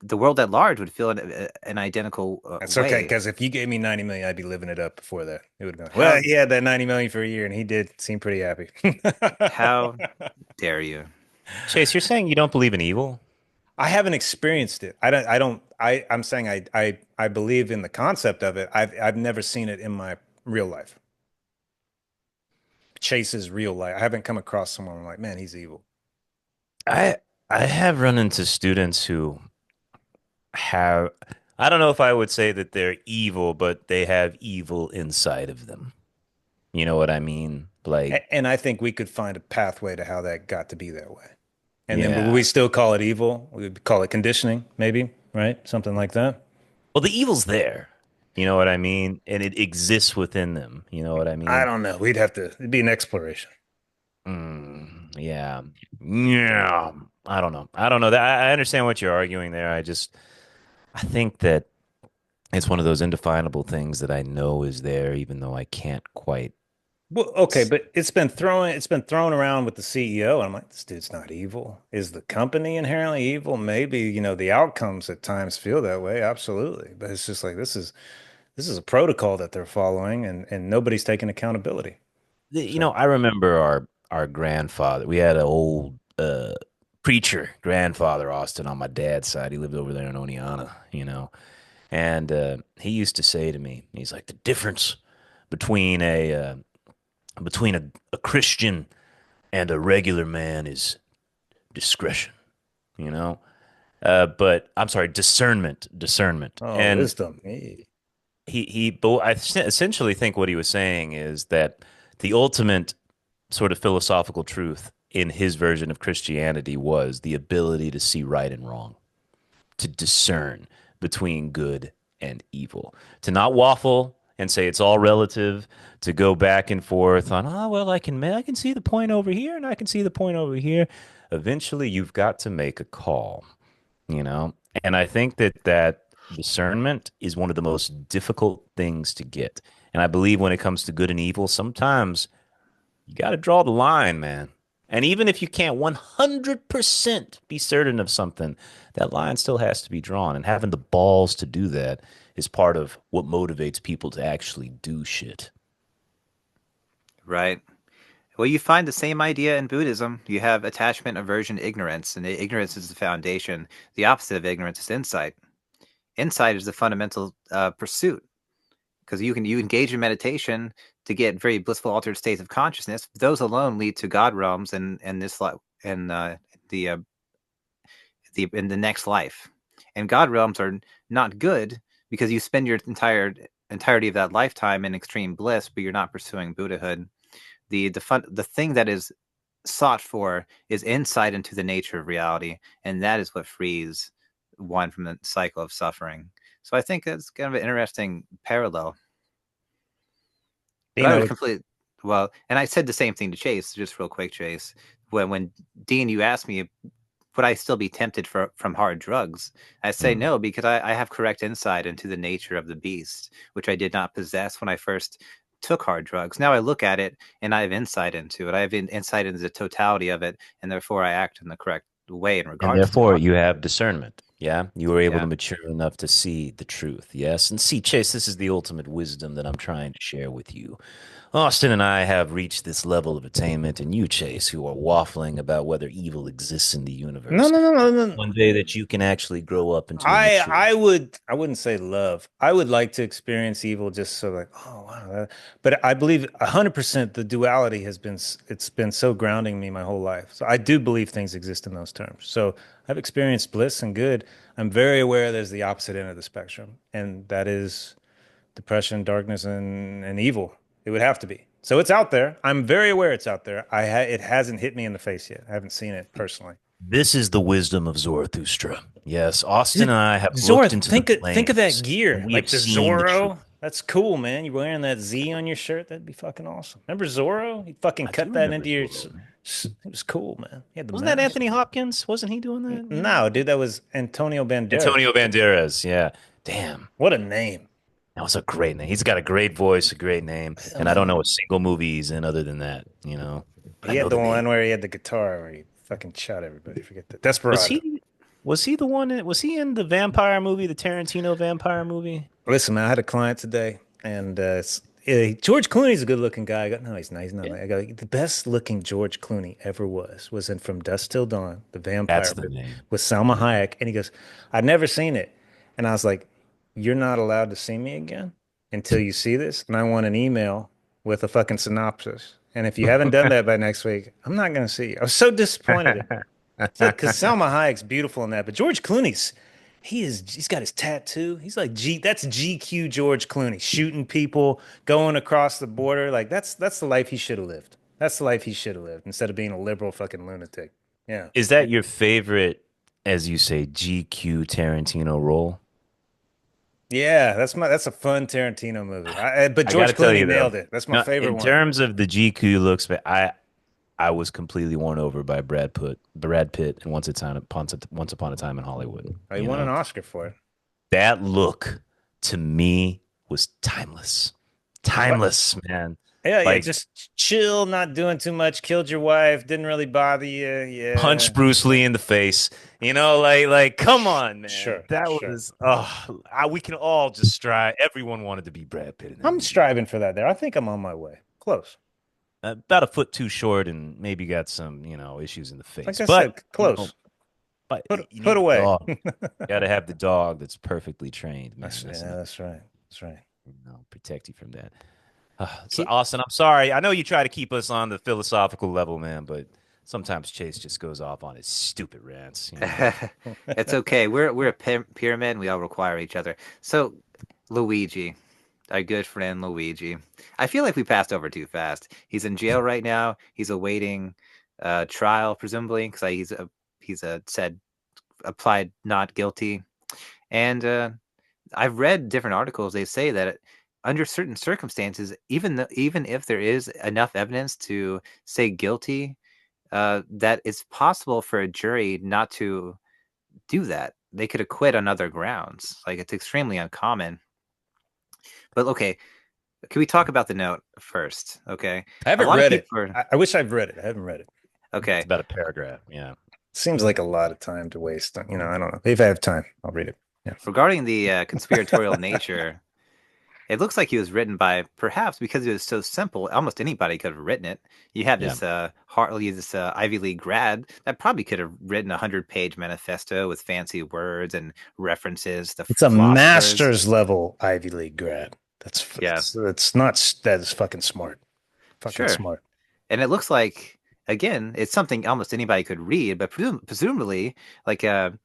the world at large would feel an identical That's okay, way. because if you gave me 90 million, I'd be living it up before that. It would have been, well, How he had that 90 million for a year and he did seem pretty happy. how dare you? Chase, you're saying you don't believe in evil? I haven't experienced it. I'm saying I believe in the concept of it. I've never seen it in my real life. Chase's real life. I haven't come across someone I'm like, man, he's evil. I I have run into students who have I don't know if I would say that they're evil, but they have evil inside of them. You know what I mean? Like, And I think we could find a pathway to how that got to be that way. And then would yeah. we still call it evil? We would call it conditioning, maybe, right? Something like that. Well, the evil's there. You know what I mean? And it exists within them. You know what I I mean? don't know. It'd be an exploration. Yeah. Yeah. I don't know. I don't know that I understand what you're arguing there. I think that it's one of those indefinable things that I know is there, even though I can't quite. Well, okay, but it's been thrown around with the CEO, and I'm like, this dude's not evil. Is the company inherently evil? Maybe, the outcomes at times feel that way, absolutely. But it's just like this is a protocol that they're following and nobody's taking accountability. You So know, I remember our grandfather. We had an old preacher grandfather, Austin, on my dad's side. He lived over there in Oneonta, and he used to say to me, he's like, the difference between a Christian and a regular man is discretion, you know. But I'm sorry, discernment, oh, and wisdom. Eh. but I essentially think what he was saying is that the ultimate sort of philosophical truth in his version of Christianity was the ability to see right and wrong, to discern between good and evil, to not waffle and say it's all relative, to go back and forth on, oh well, I can see the point over here and I can see the point over here. Eventually, you've got to make a call, you know? And I think that discernment is one of the most difficult things to get. And I believe when it comes to good and evil, sometimes you got to draw the line, man. And even if you can't 100% be certain of something, that line still has to be drawn. And having the balls to do that is part of what motivates people to actually do shit. Right. Well, you find the same idea in Buddhism. You have attachment, aversion, ignorance, and ignorance is the foundation. The opposite of ignorance is insight. Insight is the fundamental pursuit because you engage in meditation to get very blissful altered states of consciousness. Those alone lead to God realms and this life and the the in the next life. And God realms are not good because you spend your entirety of that lifetime in extreme bliss, but you're not pursuing Buddhahood. The thing that is sought for is insight into the nature of reality, and that is what frees one from the cycle of suffering. So I think that's kind of an interesting parallel. But You I would know, completely well, and I said the same thing to Chase, just real quick, Chase. When Dean, you asked me, would I still be tempted from hard drugs? I say Hmm. no because I have correct insight into the nature of the beast, which I did not possess when I first took hard drugs. Now I look at it and I have insight into it. I have insight into the totality of it, and therefore I act in the correct way in And regards to therefore, hard. you have discernment. Yeah, you were able to Yeah. mature enough to see the truth. Yes. And see, Chase, this is the ultimate wisdom that I'm trying to share with you. Austin and I have reached this level of attainment, and you, Chase, who are waffling about whether evil exists in the No, universe, no, no, no, no. one day that you can actually grow up into a I mature. I would I wouldn't say love. I would like to experience evil just so like, oh wow. But I believe 100% the duality it's been so grounding me my whole life. So I do believe things exist in those terms. So I've experienced bliss and good. I'm very aware there's the opposite end of the spectrum, and that is depression, darkness, and evil. It would have to be. So it's out there. I'm very aware it's out there. It hasn't hit me in the face yet. I haven't seen it personally. This is the wisdom of Zarathustra. Yes, Austin and I have Zora, looked into the think of that flames, and gear, we like have the seen the truth. Zorro. That's cool, man. You wearing that Z on your shirt? That'd be fucking awesome. Remember Zorro? He fucking I do cut that remember into your. Zorro, man. It was cool, man. He had the Wasn't that mask. Anthony Hopkins? Wasn't he doing that? No, dude, that was Antonio Banderas. Antonio Banderas. Yeah. Damn. What a name. That was a great name. He's got a great voice, a great name, Hell and I don't no. know a single movie he's in other than that. But I He know had the the name. one where he had the guitar where he fucking shot everybody. Forget that. Was Desperado. he? Was he the one? Was he in the vampire movie, the Tarantino vampire movie? Listen, man, I had a client today, and George Clooney's a good-looking guy. I go, no, he's not. He's not. Yeah. I go, the best-looking George Clooney ever was in From Dusk Till Dawn, the That's vampire the name. with Salma Hayek, and he goes, I'd never seen it, and I was like, you're not allowed to see me again until you see this, and I want an email with a fucking synopsis, and if you haven't done that by next week, I'm not gonna see you. I was so disappointed. So, because Selma Hayek's beautiful in that, but George Clooney's he's got his tattoo. He's like that's GQ George Clooney shooting people, going across the border. Like that's the life he should have lived. That's the life he should have lived instead of being a liberal fucking lunatic. Yeah. Is that your favorite, as you say, GQ Tarantino role? Yeah, that's a fun Tarantino movie. But I got to George tell Clooney you though, nailed it. That's my no, favorite in one. terms of the GQ looks, but I was completely won over by Brad Pitt, and Once Upon a Time in Hollywood. Oh, he won an Oscar for it. That look to me was timeless, What? timeless, man. Yeah, yeah, Like just chill, not doing too much. Killed your wife, didn't really bother you. punch Yeah. Bruce Lee in the face. Like come on, man. Sure, That sure. was we can all just strive. Everyone wanted to be Brad Pitt in that I'm movie. striving for that there. I think I'm on my way. Close. About a foot too short and maybe got some, issues in the Like face. I said, You know, close. but you Put need the away. dog. Got to have the dog that's perfectly trained, man. That's Yeah, enough, that's right. That's right. protect you from that. So Keep Austin, I'm sorry. I know you try to keep us on the philosophical level, man, but sometimes Chase just goes off on his stupid rants. It's okay. We're a pyramid and we all require each other. So, Luigi, our good friend Luigi. I feel like we passed over too fast. He's in jail right now. He's awaiting trial, presumably, because he's said applied not guilty. And I've read different articles. They say that under certain circumstances, even if there is enough evidence to say guilty, that it's possible for a jury not to do that. They could acquit on other grounds. Like it's extremely uncommon. But okay, can we talk about the note first? Okay, I a haven't lot of read it. people are I wish I've read it. I haven't read it. It's okay. about a paragraph. Yeah. Seems like a lot of time to waste. I don't know. If I have time, I'll read it. Yeah. Regarding the conspiratorial nature, it looks like he was written by perhaps because it was so simple, almost anybody could have written it. You have Yeah. this Hartley, this Ivy League grad that probably could have written 100-page manifesto with fancy words and references to It's a philosophers. master's level Ivy League grad. Yeah, It's not that is fucking smart. Fucking sure. smart. And it looks like again, it's something almost anybody could read, but presumably, like a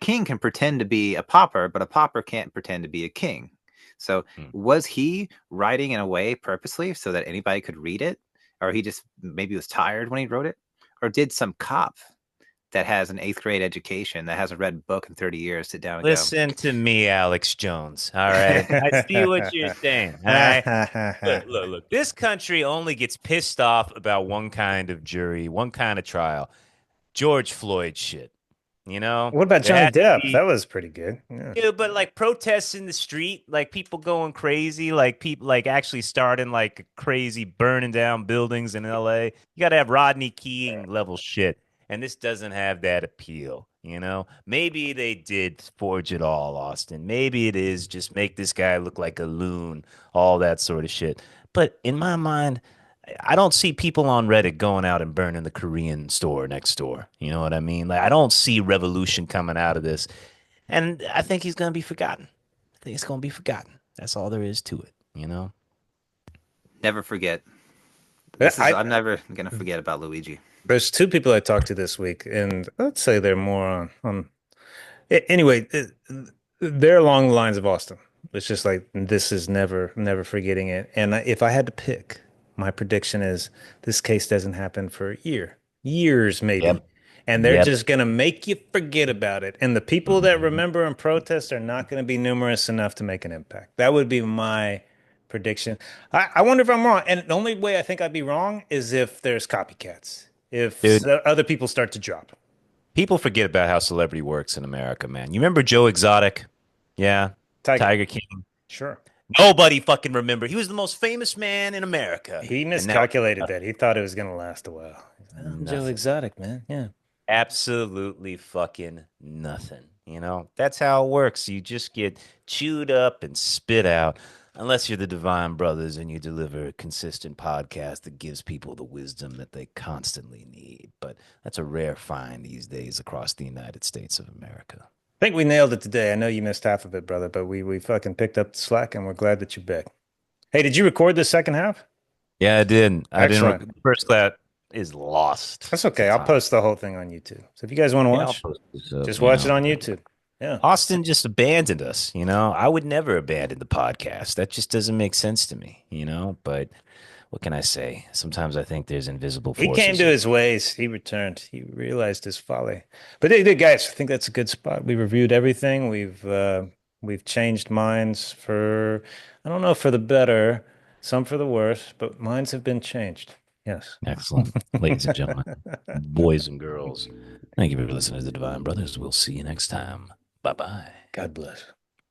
king can pretend to be a pauper, but a pauper can't pretend to be a king. So, Mm. was he writing in a way purposely so that anybody could read it, or he just maybe was tired when he wrote it, or did some cop that has an eighth grade education that hasn't read a book in 30 years sit down and go, Listen to me, Alex Jones. All right. I see what you're saying. All right. Look. This country only gets pissed off about one kind of jury, one kind of trial. George Floyd shit. What about There Johnny has to Depp? be, That was pretty good. Yeah. yeah, but like protests in the street, like people going crazy, like people like actually starting like crazy burning down buildings in LA. You got to have Rodney King level shit. And this doesn't have that appeal, you know? Maybe they did forge it all, Austin. Maybe it is just make this guy look like a loon, all that sort of shit. But in my mind, I don't see people on Reddit going out and burning the Korean store next door. You know what I mean? Like, I don't see revolution coming out of this. And I think he's going to be forgotten. I think it's going to be forgotten. That's all there is to it, you know? Never forget. I I'm never gonna forget about Luigi. There's two people I talked to this week, and let's say they're more anyway, they're along the lines of Austin. It's just like this is never forgetting it. And if I had to pick, my prediction is this case doesn't happen for a years maybe. Yep. And they're Yep. just going to make you forget about it. And the people that Mhm. remember and protest are not going to be numerous enough to make an impact. That would be my prediction. I wonder if I'm wrong. And the only way I think I'd be wrong is if there's copycats, if Dude, other people start to drop. people forget about how celebrity works in America, man. You remember Joe Exotic? Yeah. Tiger, Tiger King. sure. Nobody fucking remember. He was the most famous man in America. He And now miscalculated that. He thought it was going to last a while. I'm Joe nothing. Exotic, man. Yeah. Absolutely fucking nothing. You know, that's how it works. You just get chewed up and spit out, unless you're the Divine Brothers and you deliver a consistent podcast that gives people the wisdom that they constantly need. But that's a rare find these days across the United States of America. I think we nailed it today. I know you missed half of it, brother, but we fucking picked up the slack and we're glad that you're back. Hey, did you record the second half? Yeah, I did. I didn't. Excellent. First class is lost That's to okay. I'll time. post the whole thing on YouTube. So if you guys want to Yeah, I'll watch, post this up. just You watch it know, on YouTube. Yeah. Austin just abandoned us. You know, I would never abandon the podcast. That just doesn't make sense to me. You know, but what can I say? Sometimes I think there's invisible He came forces. to his ways. He returned. He realized his folly. But hey, guys, I think that's a good spot. We reviewed everything. We've changed minds for I don't know for the better, some for the worse, but minds have been changed. Yes. Excellent, ladies and gentlemen, boys and girls. Thank you for listening to the Divine Brothers. We'll see you next time. Bye bye. God bless.